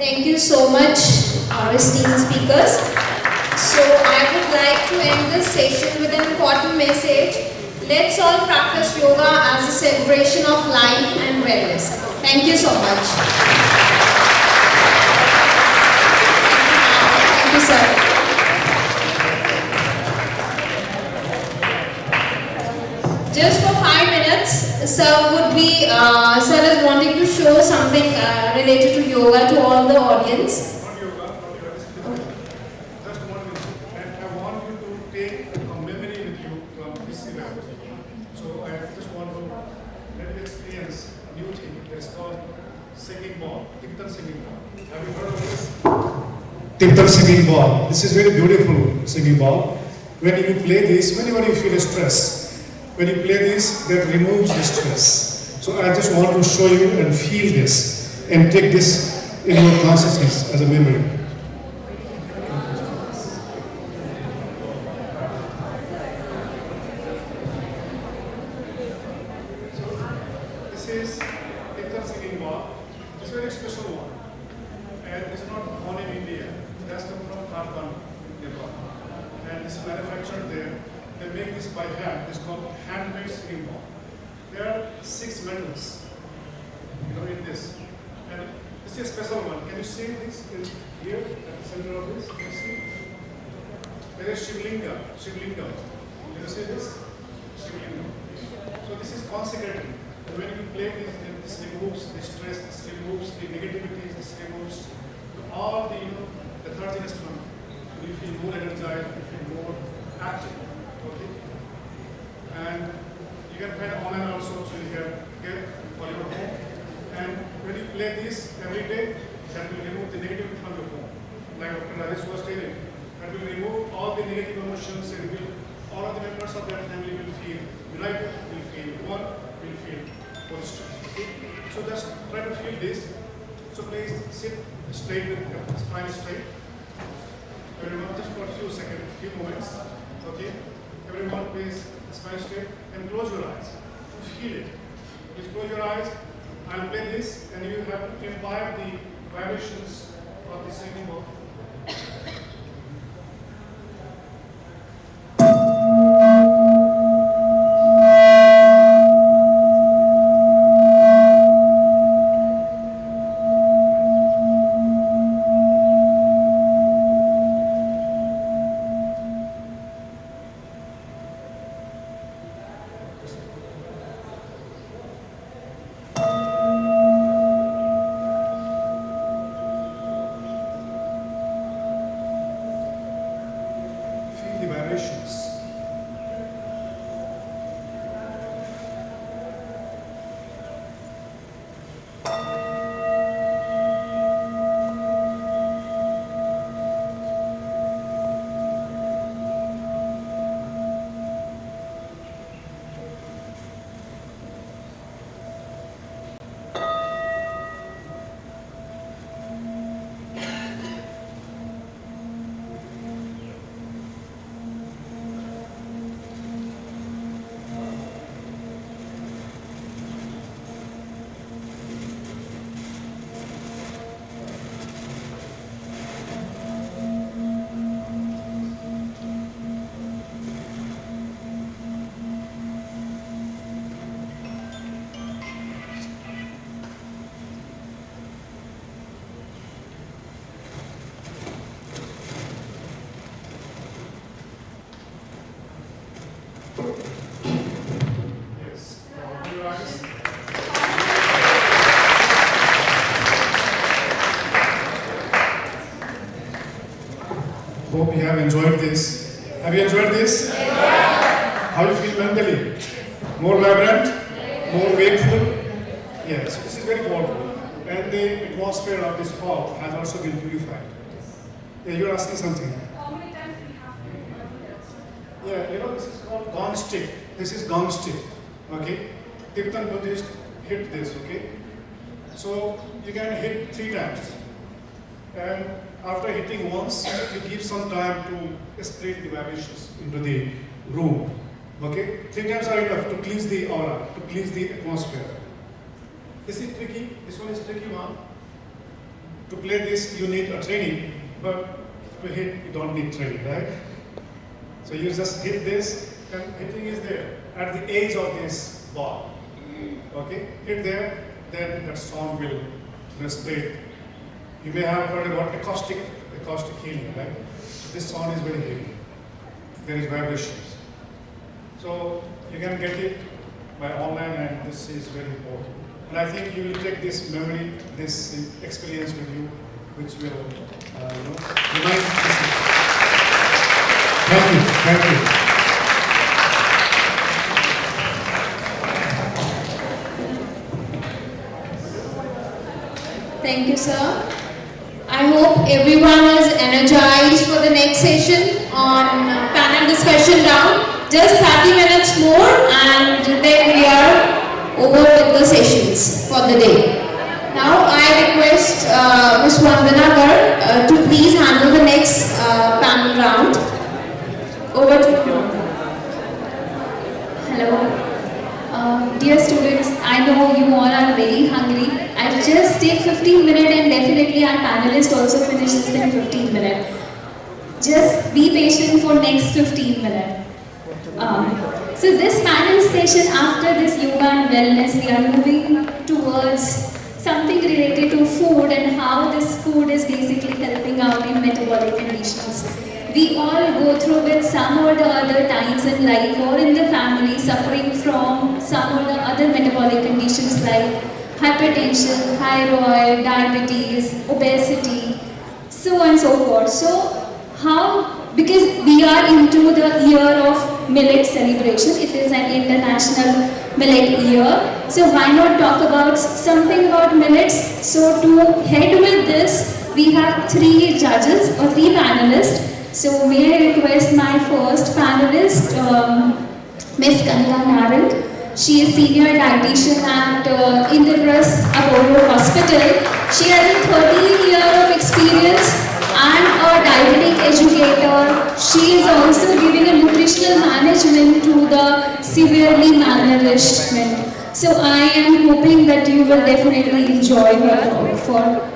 Thank you so much, our esteemed speakers. So I would like to end this session with an important message. Let's all practice yoga as a celebration of life and wellness. Thank you so much. Thank you, sir. Just for 5 minutes, sir is wanting to show something related to yoga to all the audience. Not yoga, just 1 minute. And I want you to take a memory with you from this event. So I just want to let you experience a new thing that is called singing ball, Kirtan singing ball. Have you heard of this? Kirtan singing ball. This is very beautiful singing ball. When you play this, whenever you feel stress, when you play this, that removes the stress. So I just want to show you and feel this and take this in your consciousness as a memory. So this is Kirtan singing ball. It's a very special one. And it's not born in India. It has come from Kathmandu, Nepal. And it's manufactured there. They make this by hand. It's called handmade singing ball. There are 6 metals, in this. And this is a special one. Can you see this here at the center of this? Can you see? There is Shivlinga. Can you see this? Shivlinga. So this is consecrated. And when you play this removes the stress, this removes the negativities, this removes all the letharginess from you. You feel more energized, you feel more active. Okay? And you can find online also, so you can get for your home. And when you play this every day, that will remove the negativity from your home. Like Dr. Rajesh was telling, that will remove all the negative emotions and all of the members of that family will feel united, will feel one, will feel positive. Okay? So just try to feel this. So please sit straight with your spine straight. Everyone, just for a few seconds, few moments. Okay? Everyone, please spine straight and close your eyes. Feel it. Please close your eyes. I'll play this, and you have to imbibe the vibrations of the singing ball. Hope you have enjoyed this. Have you enjoyed this? Yeah. How do you feel mentally? More vibrant? Yeah. More wakeful? Yes, this is very powerful. And the atmosphere of this hall has also been purified. Yeah, you're asking something. How many times we have to do that? Yeah, this is called gong stick. This is gong stick. Okay? Tibetan Buddhists hit this, okay? So you can hit 3 times. And after hitting once, you give some time to spread the vibrations into the room. Okay? 3 times are enough to cleanse the aura, to cleanse the atmosphere. This is tricky. This one is tricky one. to play this you need a training, but to hit you don't need training, right? So you just hit this, and hitting is there at the edge of this ball. Okay, hit there, then that sound will spread. You may have heard about acoustic healing, right? This sound is very heavy. There is vibrations. So you can get it by online, and this is very important. And I think you will take this memory, this experience with you, which will remind you. Thank you. Thank you. Thank you, sir. I hope everyone is energized for the next session on panel discussion round. Just 30 minutes more and then we are over with the sessions for the day. Now I request Ms. Vandana Gar to please handle the next panel round. Over to you. Hello. Dear students, I know you all are very hungry. I'll just take 15 minutes and definitely our panelists also finish this in 15 minutes. Just be patient for next 15 minutes. So this panel session, after this yoga and wellness, we are moving towards something related to food and how this food is basically helping out in metabolic conditions. We all go through with some or the other times in life or in the family suffering from some or the other metabolic conditions like hypertension, thyroid, diabetes, obesity, so on and so forth. So because we are into the year of millet celebration, it is an international millet year. So why not talk about something about millets? So to head with this, we have three judges or three panelists. So may I request my first panelist, Ms. Kanika Narang. She is senior dietitian at Indraprastha Apollo Hospital. She has a 13-year of experience and a diabetic educator. She is also giving a nutritional management to the severely malnourished men. So I am hoping that you will definitely enjoy her.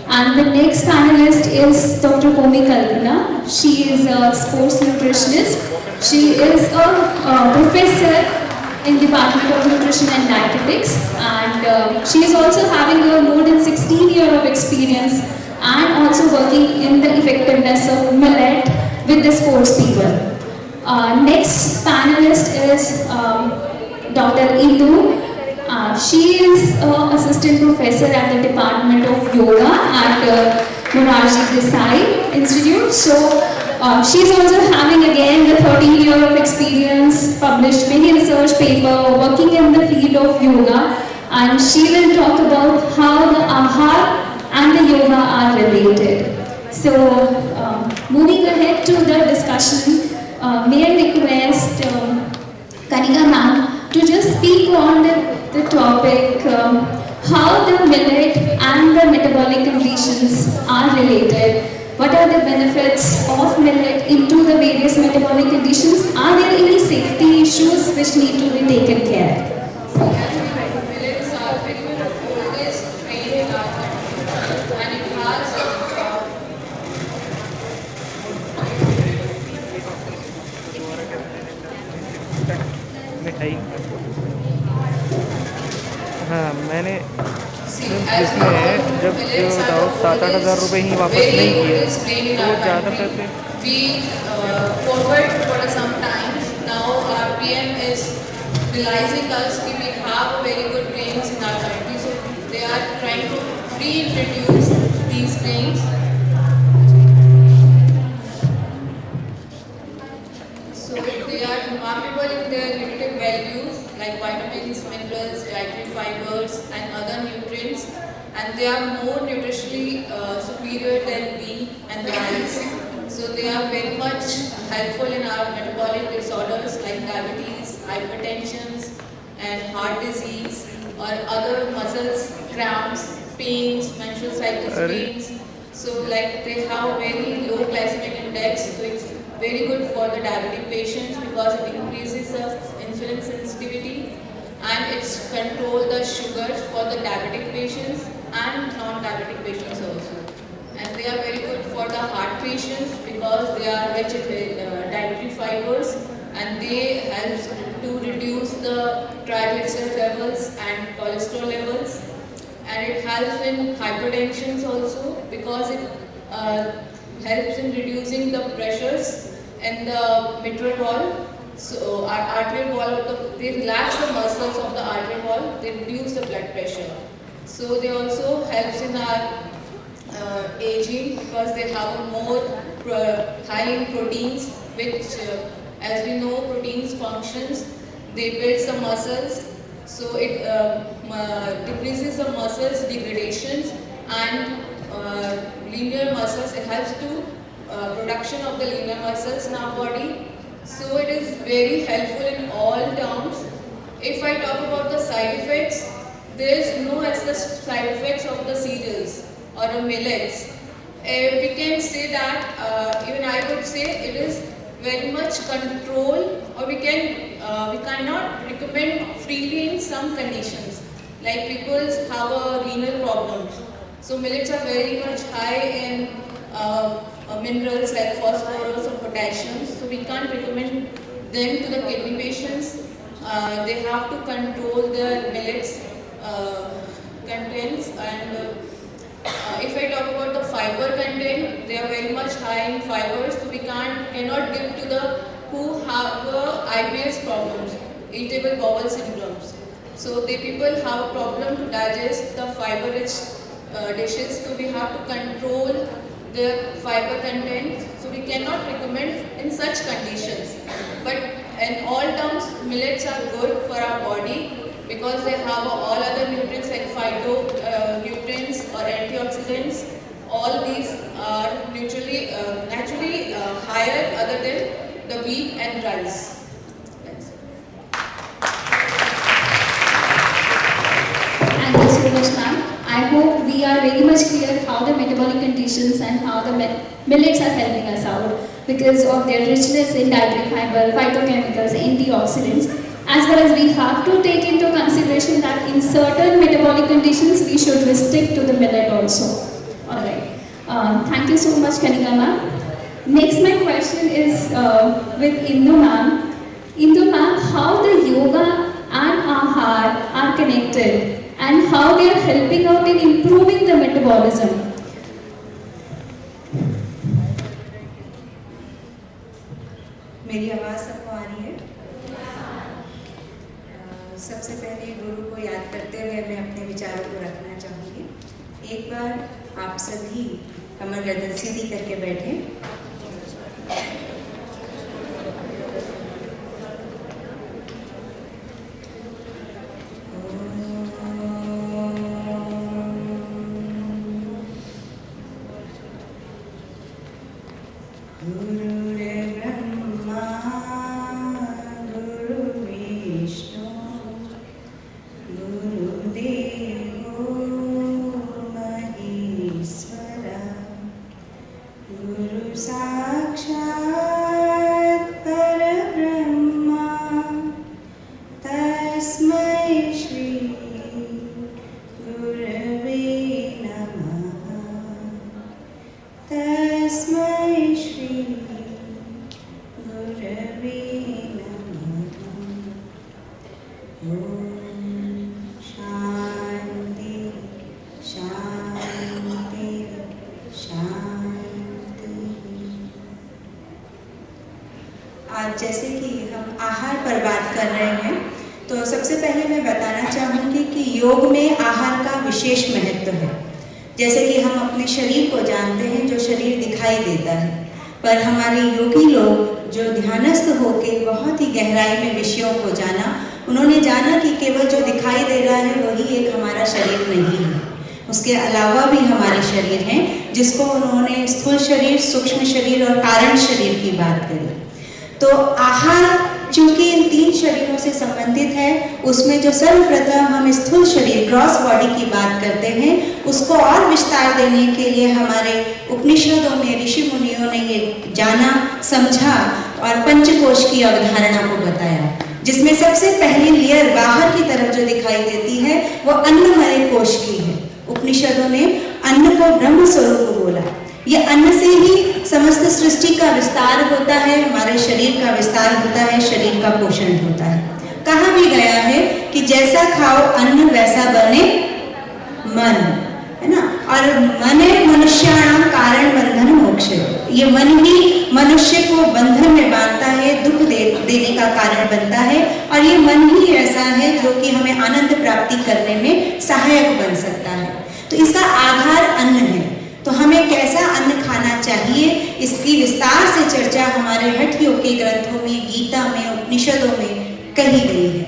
And the next panelist is Dr. Komi Kalpana. She is a sports nutritionist. She is a professor in Department of Nutrition and Dietetics, and she is also having a more than 16 years of experience and also working in the effectiveness of millet with the sports people. Next panelist is Dr. Indu. She is an assistant professor at the Department of Yoga at Morarji Desai Institute. So she is also having again the 13 years of experience, published many research papers, working in the field of yoga, and she will talk about how the ahar and the yoga are related. So moving ahead to the discussion, may I request Kanika ma'am to just speak on the topic how the millet and the metabolic conditions are related. What are the benefits of millet into the various metabolic conditions? Are there any safety issues which need to be taken care of? Millets are very much the oldest grain in our country, and it has हाँ मैंने जिसमें जब जो बताओ 7-8 हज़ार रुपये ही वापस नहीं किए तो वो ज़्यादा करते we forward for some time. Now our PM is realizing us that we have very good grains in our country, so they are trying to reintroduce these grains. So they are remarkable in their nutritive values like vitamins, minerals, dietary fibers and other nutrients, and they are more nutritionally superior than wheat and rice. So they are very much helpful in our metabolic disorders like diabetes, hypertension and heart disease or other muscles, cramps, pains, menstrual cycle pains. So like they have very low glycemic index, so it's very good for the diabetic patients because it increases the insulin sensitivity and it's control the sugars for the diabetic patients and non-diabetic patients also. they are very good for the heart patients because they are rich in dietary fibers and they help to reduce the triglyceride levels and cholesterol levels, and it helps in hypertension also because it helps in reducing the pressures in the mitral wall. So our arterial wall, they relax the muscles of the arterial wall, they reduce the blood pressure. So they also helps in our aging because they have a more high in proteins, which as we know proteins functions, they build the muscles, so it decreases the muscles degradations and linear muscles. It helps to production of the linear muscles in our body. So it is very helpful in all terms. If I talk about the side effects, there is no as the side effects of the cereals or the millets. We can say that, even I would say it is very much control, or we cannot recommend freely in some conditions. Like people have a renal problems. So millets are very much high in minerals like phosphorus or potassium. So we can't recommend them to the kidney patients. They have to control their millets contents, and if I talk about the fiber content, they are very much high in fibers, so we cannot give to the who have IBS problems, irritable bowel syndromes. So the people have a problem to digest the fiber-rich dishes, so we have to control the fiber content. So we cannot recommend in such conditions. But in all terms, millets are good for our body because they have all other nutrients like phytonutrients or antioxidants. All these are naturally higher other than the wheat and rice. Thank you so much, ma'am. I hope we are very much clear how the metabolic conditions and how the millets are helping us out because of their richness in dietary fiber, phytochemicals, antioxidants, as well as we have to take into consideration that in certain metabolic conditions we should restrict to the millet also. Alright. Thank you so much, Kanika ma'am. Next, my question is with Indu ma'am. Indu ma'am, how the yoga and ahar are connected and how they are helping out in improving the metabolism. मेरी आवाज़ सबको आ रही है? सबसे पहले गुरु को याद करते हुए मैं अपने विचारों को रखना चाहूँगी। एक बार आप सभी कमर गर्दन सीधी करके बैठे। आज जैसे कि हम आहार पर बात कर रहे हैं, तो सबसे पहले मैं बताना चाहूँगी कि योग में आहार का विशेष महत्व है। जैसे कि हम अपने शरीर को जानते हैं, जो शरीर दिखाई देता है, पर हमारे योगी लोग जो ध्यानस्थ होके बहुत ही गहराई में विषयों को जाना, उन्होंने जाना कि केवल जो दिखाई दे रहा है वही एक हमारा शरीर नहीं है, उसके अलावा भी हमारे शरीर हैं, जिसको उन्होंने स्थूल शरीर, सूक्ष्म शरीर और कारण शरीर की बात करी। तो आहार चूंकि इन तीन शरीरों से संबंधित है, उसमें जो सर्वप्रथम हम स्थूल शरीर, ग्रॉस बॉडी की बात करते हैं, उसको और विस्तार देने के लिए हमारे उपनिषदों में ऋषि मुनियों ने ये जाना, समझा और पंचकोश की अवधारणा को बताया, जिसमें सबसे पहली लेयर बाहर की तरफ जो दिखाई देती है वो अन्नमय कोश की है। उपनिषदों ने अन्न को ब्रह्म स्वरूप बोला, ये अन्न से ही समस्त सृष्टि का विस्तार होता है, हमारे शरीर का विस्तार होता है, शरीर का पोषण होता है। कहा भी गया है कि जैसा खाओ अन्न वैसा बने मन, है ना। और मने मनुष्याणाम कारण बंधन मोक्ष, ये मन ही मनुष्य को बंधन में बांधता है, दुख देने का कारण बनता है, और ये मन ही ऐसा है जो कि हमें आनंद प्राप्ति करने में सहायक बन सकता है। तो इसका आधार अन्न है। तो हमें कैसा अन्न खाना चाहिए, इसकी विस्तार से चर्चा हमारे हठ योग के ग्रंथों में, गीता में, उपनिषदों में कही गई है।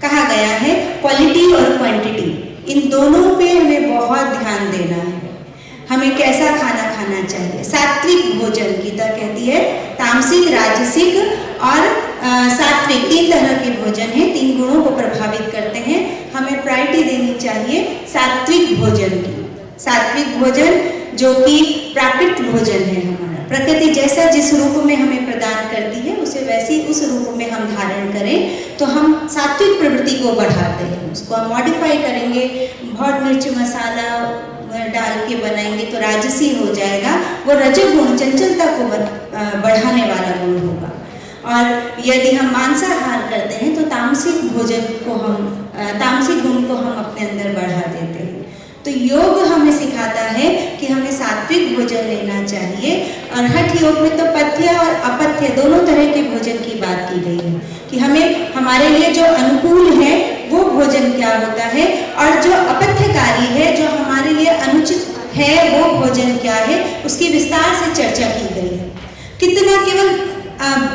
कहा गया है क्वालिटी और क्वांटिटी, इन दोनों पे हमें बहुत ध्यान देना है। हमें कैसा खाना खाना चाहिए। सात्विक भोजन, गीता कहती है तामसिक, राजसिक और सात्विक, 3 तरह के भोजन हैं, 3 गुणों को प्रभावित करते हैं। हमें प्रायोरिटी देनी चाहिए सात्विक भोजन की। सात्विक भोजन जो कि प्राकृतिक भोजन है, हमारा प्रकृति जैसा जिस रूप में हमें प्रदान करती है उसे वैसी उस रूप में हम धारण करें तो हम सात्विक प्रवृत्ति को बढ़ाते हैं। उसको हम मॉडिफाई करेंगे, बहुत मिर्च मसाला डाल के बनाएंगे तो राजसी हो जाएगा, वो रजोगुण चंचलता को बढ़ाने वाला गुण होगा। और यदि हम मांसाहार करते हैं तो तामसिक भोजन को हम, तामसिक गुण को हम अपने अंदर बढ़ा देते हैं। तो योग हमें सिखाता है कि हमें सात्विक भोजन लेना चाहिए। और हठ योग में तो पथ्य और अपथ्य दोनों तरह के भोजन की बात की गई है कि हमें हमारे लिए जो अनुकूल है वो भोजन क्या होता है, और जो अपथ्यकारी है, जो हमारे लिए अनुचित है, वो भोजन क्या है, उसकी विस्तार से चर्चा की गई है। कितना केवल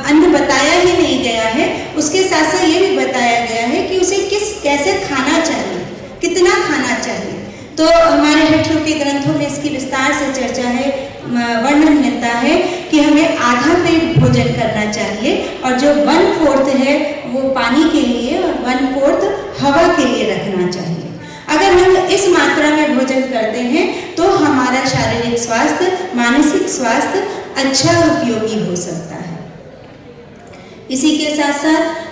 अन्न बताया ही नहीं गया है, उसके साथ साथ ये भी बताया गया है कि उसे कैसे खाना चाहिए, कितना खाना चाहिए। तो हमारे हठ योग के ग्रंथों में इसकी विस्तार से चर्चा है, वर्णन मिलता है कि हमें आधा पेट भोजन करना चाहिए, और जो 1/4 है वो पानी के लिए और 1/4 हवा के लिए रखना चाहिए। अगर हम इस मात्रा में भोजन करते हैं तो हमारा शारीरिक स्वास्थ्य, मानसिक स्वास्थ्य अच्छा उपयोगी हो सकता है। इसी के साथ साथ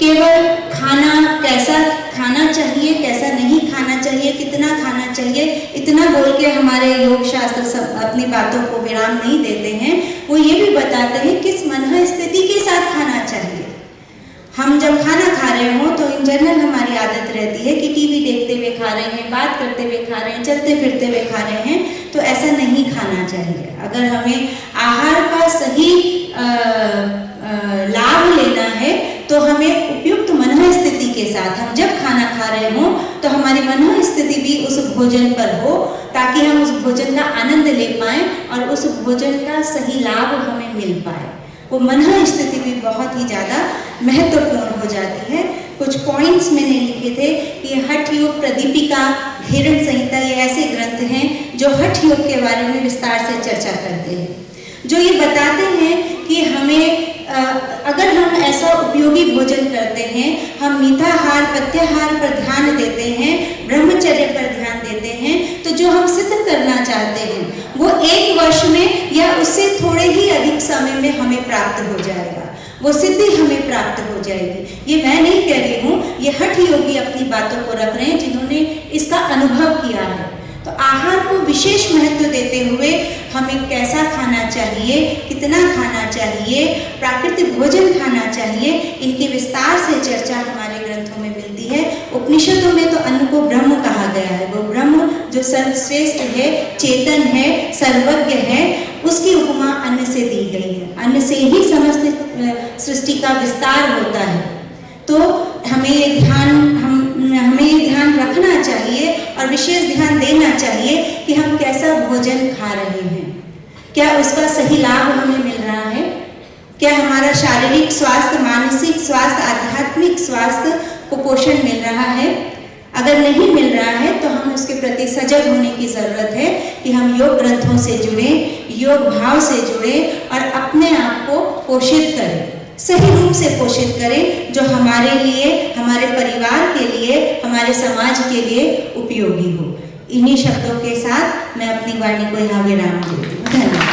केवल खाना कैसा खाना चाहिए, कैसा नहीं खाना चाहिए, कितना खाना चाहिए, इतना बोल के हमारे योग शास्त्र सब अपनी बातों को विराम नहीं देते हैं। वो ये भी बताते हैं किस मन स्थिति के साथ खाना चाहिए। हम जब खाना खा रहे हो तो इन जनरल हमारी आदत रहती है कि टीवी देखते हुए खा रहे हैं, बात करते हुए खा रहे हैं, चलते फिरते हुए खा रहे हैं, तो ऐसा नहीं खाना चाहिए। अगर हमें आहार का सही लाभ लेना है तो हमें उपयुक्त मन स्थिति के साथ, हम जब खाना खा रहे हो तो हमारी मन स्थिति भी उस भोजन पर हो, ताकि हम उस भोजन का आनंद ले पाएं और उस भोजन का सही लाभ हमें मिल पाए। वो मन स्थिति भी बहुत ही ज़्यादा महत्वपूर्ण हो जाती है। कुछ पॉइंट्स मैंने लिखे थे कि हठ योग प्रदीपिका, हिरण संहिता, ये ऐसे ग्रंथ हैं जो हठ योग के बारे में विस्तार से चर्चा करते हैं, जो ये बताते हैं कि हमें अगर हम ऐसा उपयोगी भोजन करते हैं, हम मीठाहार, पथ्याहार पर ध्यान देते हैं, ब्रह्मचर्य पर ध्यान देते हैं, तो जो हम सिद्ध करना चाहते हैं वो 1 वर्ष में या उससे थोड़े ही अधिक समय में हमें प्राप्त हो जाएगा, वो सिद्धि हमें प्राप्त हो जाएगी। ये मैं नहीं कह रही हूँ, ये हठ योगी अपनी बातों को रख रहे हैं जिन्होंने इसका अनुभव किया है। तो आहार को विशेष महत्व देते हुए हमें कैसा खाना चाहिए, कितना खाना चाहिए, प्राकृतिक भोजन खाना चाहिए, इनके विस्तार से चर्चा हमारे ग्रंथों में मिलती है। उपनिषदों में तो अन्न को ब्रह्म कहा गया है, वो ब्रह्म जो सर्वश्रेष्ठ है, चेतन है, सर्वज्ञ है, उसकी उपमा अन्न से दी गई है। अन्न से ही समस्त सृष्टि का विस्तार होता है। तो हमें ये ध्यान रखना चाहिए और विशेष ध्यान देना चाहिए कि हम कैसा भोजन खा रहे हैं, क्या उसका सही लाभ हमें मिल रहा है, क्या हमारा शारीरिक स्वास्थ्य, मानसिक स्वास्थ्य, आध्यात्मिक स्वास्थ्य को पोषण मिल रहा है। अगर नहीं मिल रहा है तो हम उसके प्रति सजग होने की जरूरत है कि हम योग ग्रंथों से जुड़े, योग भाव से जुड़े और अपने आप को पोषित करें, सही रूप से पोषित करें, जो हमारे लिए, हमारे परिवार के लिए, हमारे समाज के लिए उपयोगी हो। इन्हीं शब्दों के साथ मैं अपनी वाणी को यहाँ विराम देती हूँ। धन्यवाद।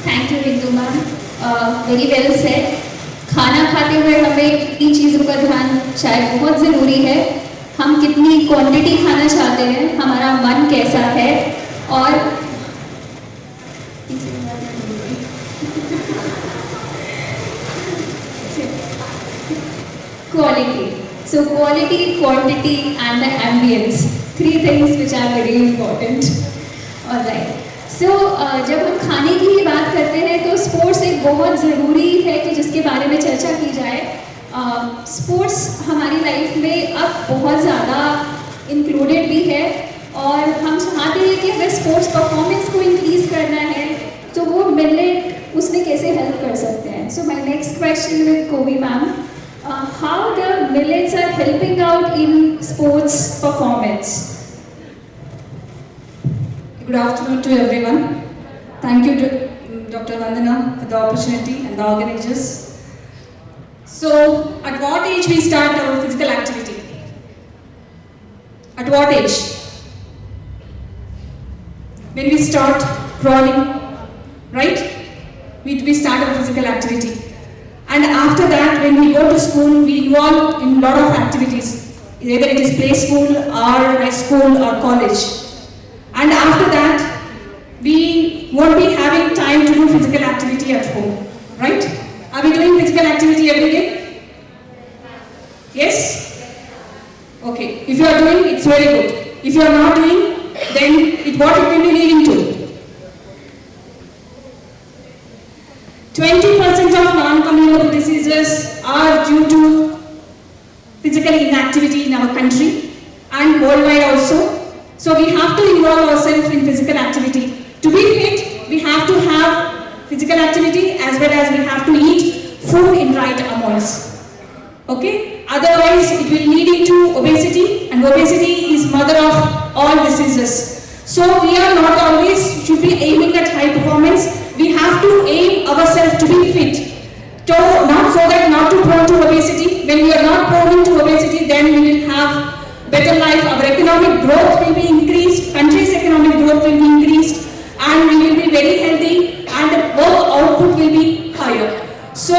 Thank you Rinku ma'am, very well said. खाना खाते हुए हमें कितनी चीज़ों का ध्यान शायद बहुत ज़रूरी है। हम कितनी क्वांटिटी खाना चाहते हैं, हमारा मन कैसा है, और quality. So quality, quantity and the ambience. 3 things which are very important. Alright. So जब हम खाने की ही बात करते हैं तो स्पोर्ट्स एक बहुत ज़रूरी है कि जिसके बारे में चर्चा की जाए. स्पोर्ट्स हमारी लाइफ में अब बहुत ज़्यादा इंक्लूडेड भी है और हम चाहते हैं कि अगर स्पोर्ट्स परफॉर्मेंस को इंक्रीज करना है तो वो मिलेट उसमें कैसे हेल्प कर सकते हैं. So my next question with Covey ma'am. How the millets are helping out in sports performance? Good afternoon to everyone. Thank you to Dr. Vandana for the opportunity and the organizers. So, at what age we start our physical activity? At what age? When we start crawling, right? We start our physical activity. And after that, when we go to school, we involve in a lot of activities, either it is play school or high school or college. And after that, we won't be having time to do physical activity at home, right? Are we doing physical activity every day? Yes? Okay, if you are doing, it's very good. If you are not doing, then what it will be leading to? 20% of non-communicable diseases are due to physical inactivity in our country and worldwide also. So we have to involve ourselves in physical activity. To be fit, we have to have physical activity as well as we have to eat food in right amounts. Okay? Otherwise, it will lead into obesity, and obesity is mother of all diseases. So we are not always should be aiming at high performance. We have to aim ourselves to be fit. Not so that not to prone to obesity. When we are not prone to obesity, then we will have better life. Our economic growth will be increased. Country's economic growth will be increased, and we will be very healthy, and the work output will be higher. So,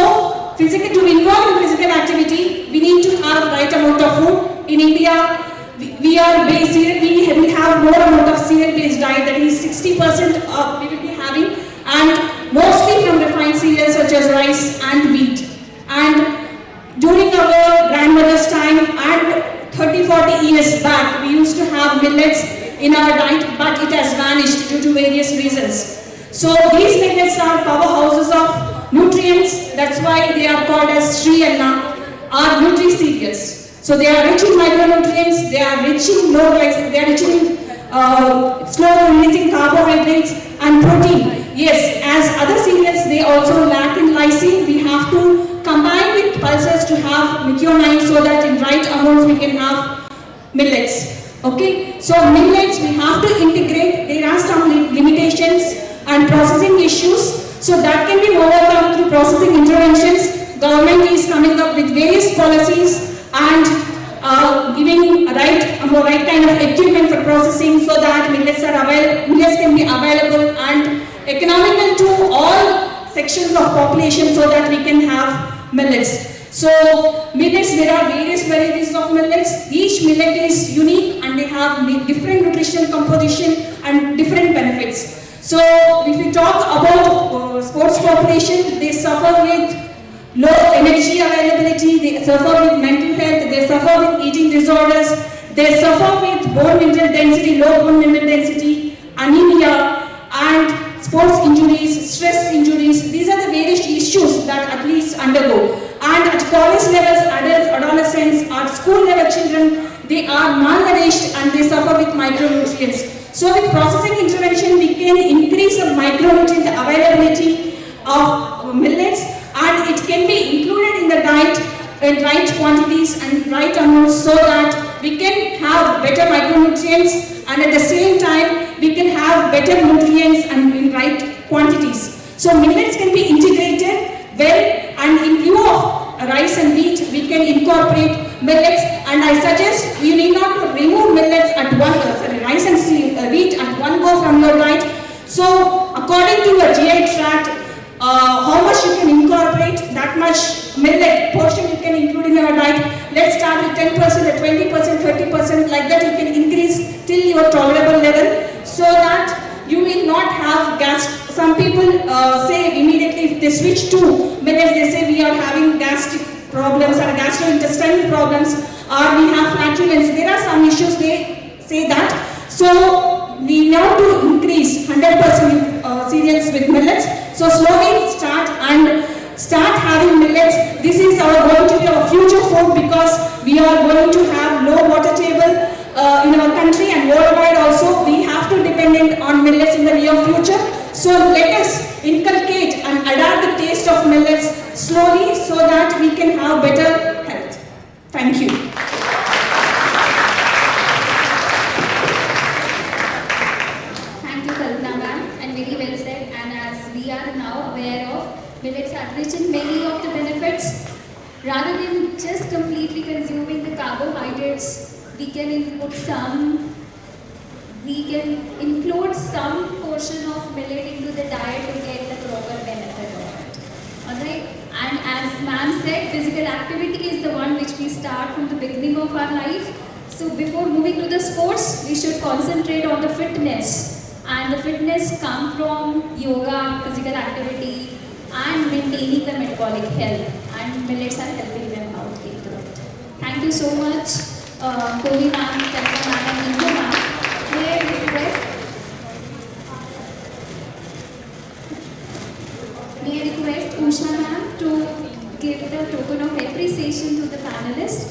to involve in physical activity, we need to have right amount of food. In India, we have more amount of cereal-based diet, that is 60% we will be having, and mostly from refined cereals such as rice and wheat. And during our grandmother's time and 30-40 years back, we used to have millets in our diet, but it has vanished due to various reasons. So these millets are powerhouses of nutrients. That's why they are called as Sri Anna, or nutri cereals. So they are rich in micronutrients, they are rich in they are rich in slow releasing carbohydrates and protein. Yes, as other cereals, they also lack in lysine. We have to combine with pulses to have methionine so that in right amounts we can have millets. Okay, so millets we have to integrate. There are some limitations and processing issues, so that can be overcome through processing interventions. Government is coming up with various policies and giving right kind of equipment for processing so that millets can be available and economical to all sections of population so that we can have millets. So millets, there are various varieties of millets. Each millet is unique and they have different nutritional composition and different benefits. So if we talk about sports population, they suffer with low energy availability, they suffer with mental health, they suffer with eating disorders, they suffer with bone mineral density, low bone mineral density, anemia, and sports injuries, stress injuries. These are the various issues that athletes undergo. And at college levels, adults, adolescents, or school level children, they are malnourished and they suffer with micronutrients. So with processing intervention, we can increase the micronutrient availability of millets, and it can be included in the diet in right quantities and right amounts so that we can have better micronutrients, and at the same time we can have better nutrients and in right quantities. So millets can be integrated well, and in lieu of rice and wheat we can incorporate millets, and I suggest you need not to remove millets at rice and wheat at one go from your diet. So according to your GI tract, how much you can incorporate, that much millet portion you can include in your diet. Let's start with 10%, 20%, 30%, people say immediately if they switch to millets, they say we are having gastric problems or gastrointestinal problems, or we have flatulence. There are some issues they say that. So we have to increase 100% cereals with millets. So slowly start having millets. This is going to be our future food, because we are going to have low water table in our country and worldwide also. We have to depend on millets in the near future. So let us inculcate and adapt the taste of millets slowly so that we can have better health. Thank you. Thank you, Kalpana ma'am, and very well said. And as we are now aware of, millets are rich in many of the benefits. Rather than just completely consuming the carbohydrates, we can include some portion of millet into the diet to get the proper benefit of it. Alright? And as ma'am said, physical activity is the one which we start from the beginning of our life. So before moving to the sports, we should concentrate on the fitness. And the fitness comes from yoga, physical activity, and maintaining the metabolic health. And millets are helping them out into it. Thank you so much, Kohli ma'am, Kalpana ma'am, and Indu ma'am. May I request Usha ma'am to give the token of appreciation to the panelists.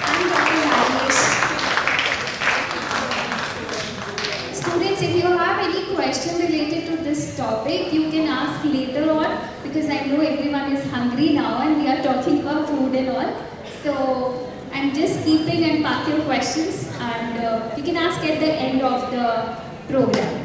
And Dr. Rajesh. Students, if you have any question related to this topic, you can ask later on, because I know everyone is hungry now and we are talking about food and all. So I'm just keeping and park your questions, and you can ask at the end of the program.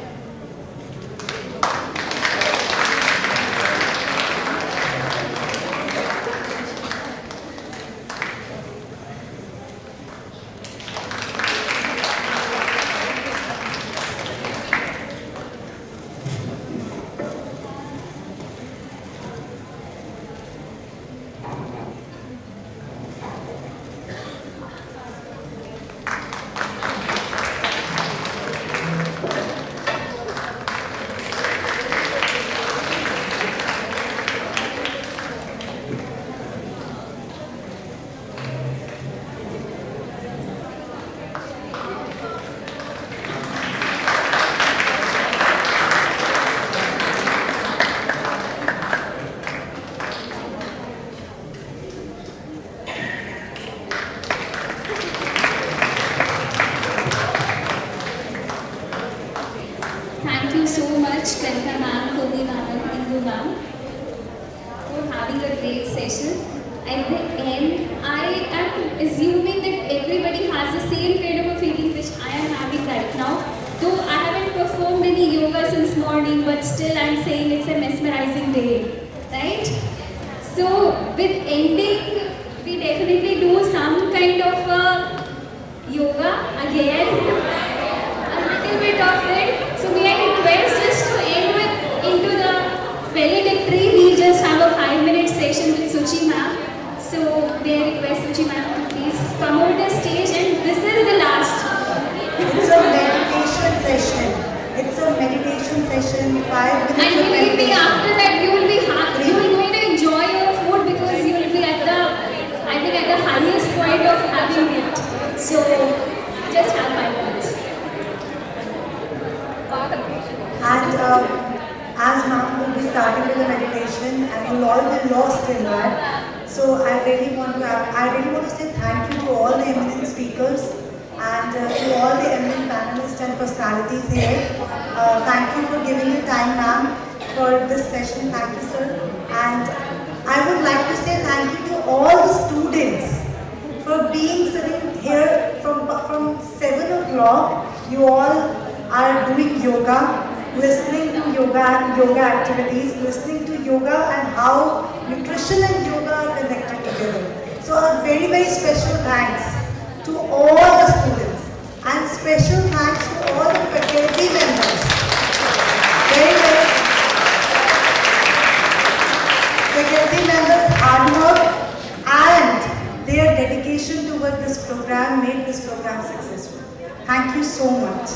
Thank you so much.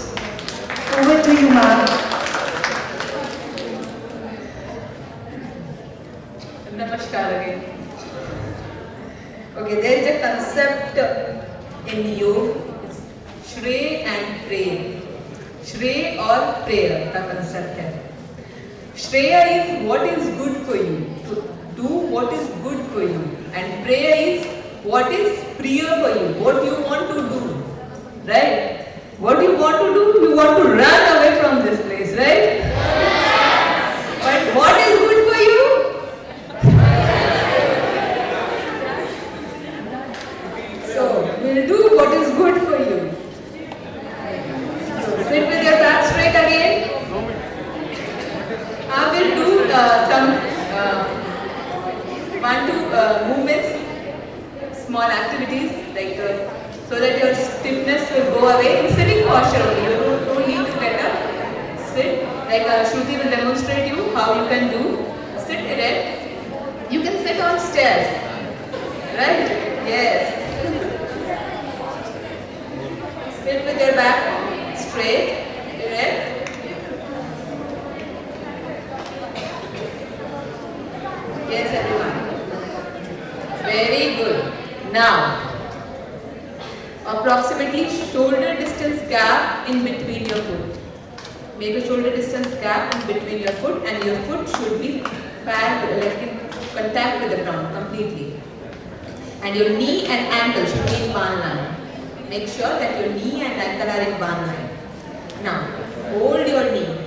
Over to you, ma'am. Namaskar again. Okay, there is a concept in yoga, Shray and Pray. Shray or prayer, the concept है. Shreya is what is good for you, to do what is good for you, and prayer is what is priya for you, what you want to do, right? What you want to do, you want to run away from this place, right? But what is good for you? So, we'll do what is good for you. So, sit with your back straight again. I will do some 1-2 movements, small activities, like so that your stiffness will go away in sitting posture only. You don't need to get up. Sit, like Shruti will demonstrate you how you can do. Sit erect. You can sit on stairs, right? Yes. Sit with your back straight, erect. Yes, everyone. Very good. Now, approximately shoulder distance gap in between your foot. Make a shoulder distance gap in between your foot, and your foot should be parallel, like in contact with the ground completely. And your knee and ankle should be in one line. Make sure that your knee and ankle are in one line. Now, hold your knee.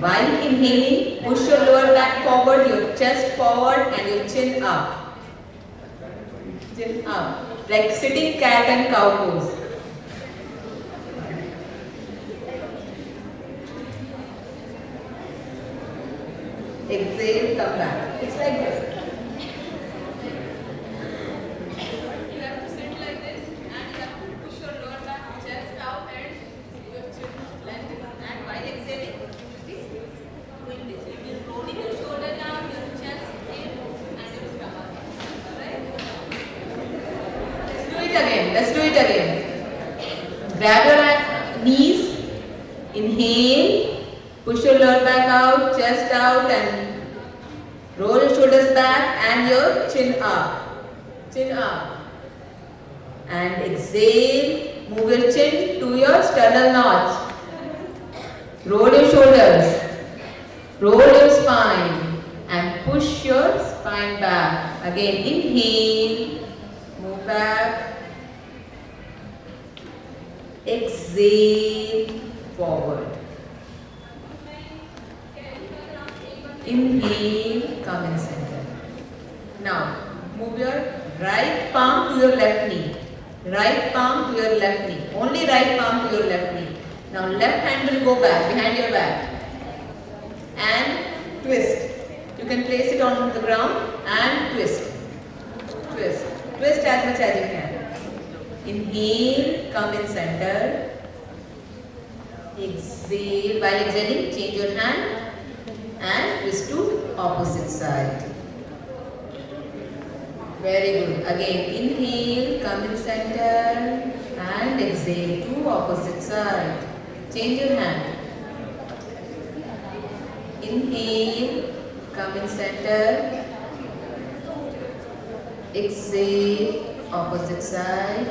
While inhaling, push your lower back forward, your chest forward, and your chin up. Chin up. Like sitting cat and cow pose. Exhale, come back. It's like this. You have to sit like this and you have to push your lower back, chest out and your chin lengthen. And while exhaling, doing this. You will rolling your shoulder down, your chest in and your stomach. Alright? Let's do it again. Grab your knees. Inhale. Push your lower back out, chest out, and roll your shoulders back and your chin up. Chin up. And exhale. Move your chin to your sternal notch. Roll your shoulders. Roll your spine and push your spine back. Again, inhale, move back, exhale, forward. Inhale, come in center. Now, move your right palm to your left knee. Right palm to your left knee. Only right palm to your left knee. Now, left hand will go back, behind your back. And twist. You can place it on the ground and twist. Twist. Twist as much as you can. Inhale, come in center. Exhale. While exhaling, change your hand and twist to opposite side. Very good. Again, inhale, come in center and exhale to opposite side. Change your hand. Inhale, come in center, exhale, opposite side,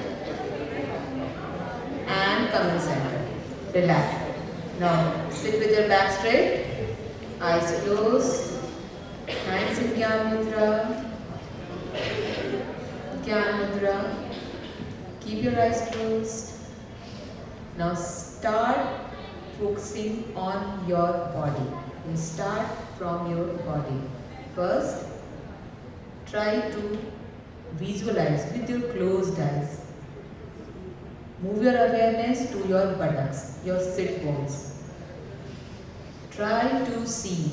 and come in center. Relax. Now, sit with your back straight, eyes closed, hands in Gyan Mudra. Gyan Mudra. Keep your eyes closed. Now, start focusing on your body. You start from your body. First, try to visualize with your closed eyes. Move your awareness to your buttocks, your sit bones. Try to see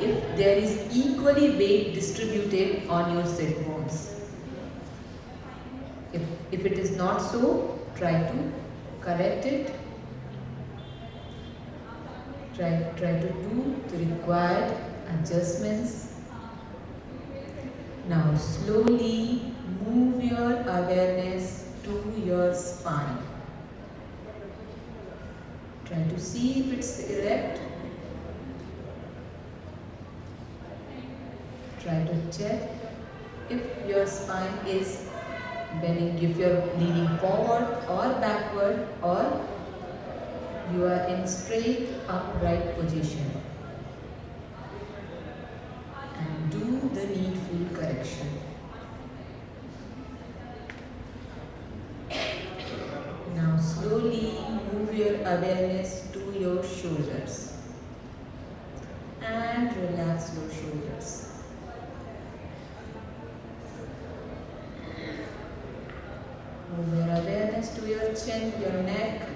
if there is equally weight distributed on your sit bones. If it is not so, try to correct it. Try to do the required adjustments. Now slowly move your awareness to your spine. Try to see if it's erect. Try to check if your spine is bending, if you're leaning forward or backward, or you are in straight upright position. And do the needful correction. Now slowly move your awareness to your shoulders and relax your shoulders. Move your awareness to your chin, your neck,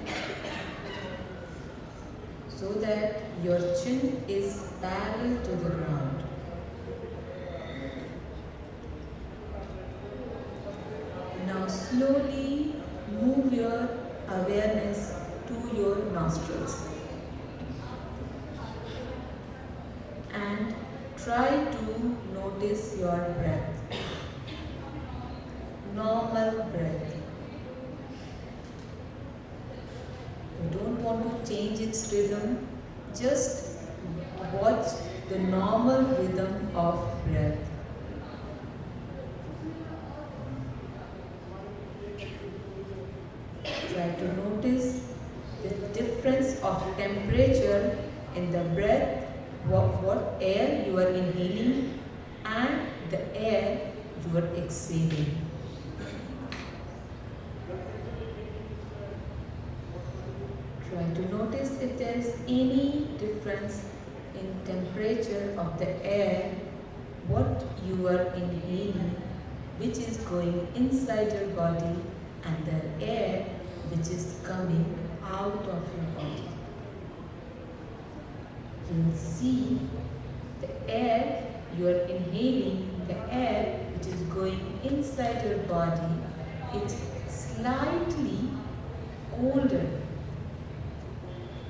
so that your chin is parallel to the ground. Now slowly move your awareness to your nostrils and try to notice your breath. Normal breath. You don't want to change its rhythm, just watch the normal rhythm of breath. Try to notice the difference of temperature in the breath, what air you are inhaling and the air you are exhaling. Try to notice if there is any difference in temperature of the air, what you are inhaling, which is going inside your body, and the air which is coming out of your body. You will see the air you are inhaling, the air which is going inside your body, it's slightly older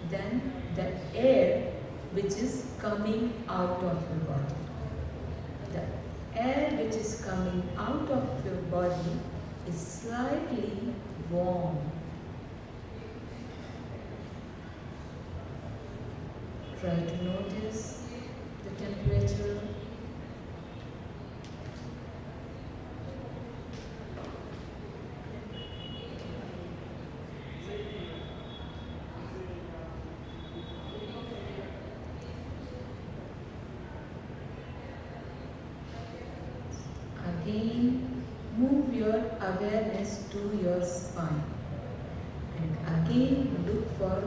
than the air which is coming out of your body. The air which is coming out of your body is slightly warm. Try to notice the temperature. Again, move your awareness to your spine, and again look for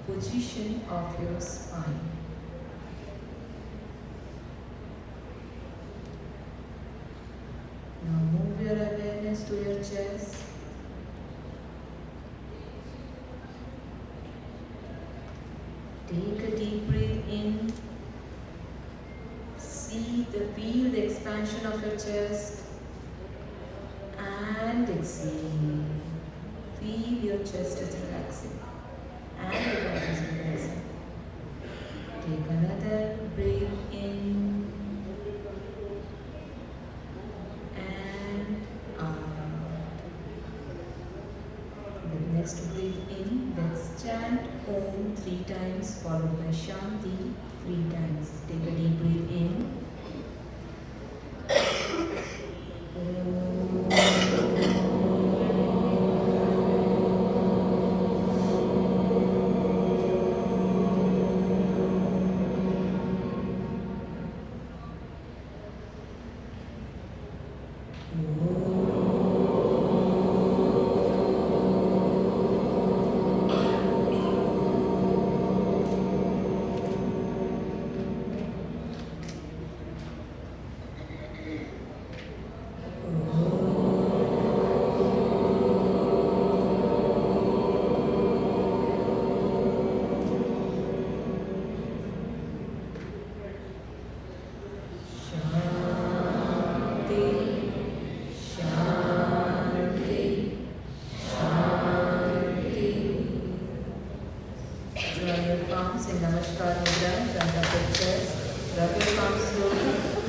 position of your spine. Now move your awareness to your chest. Take a deep breath in. Feel the expansion of your chest and exhale. Feel your chest is relaxing and your body is relaxing. Take another breath in and out. The next breath in, let's chant Om 3 times followed by Shanti 3 times. Take a deep breath in. Namaskar mudra in front of the chest. Rub your palms slowly.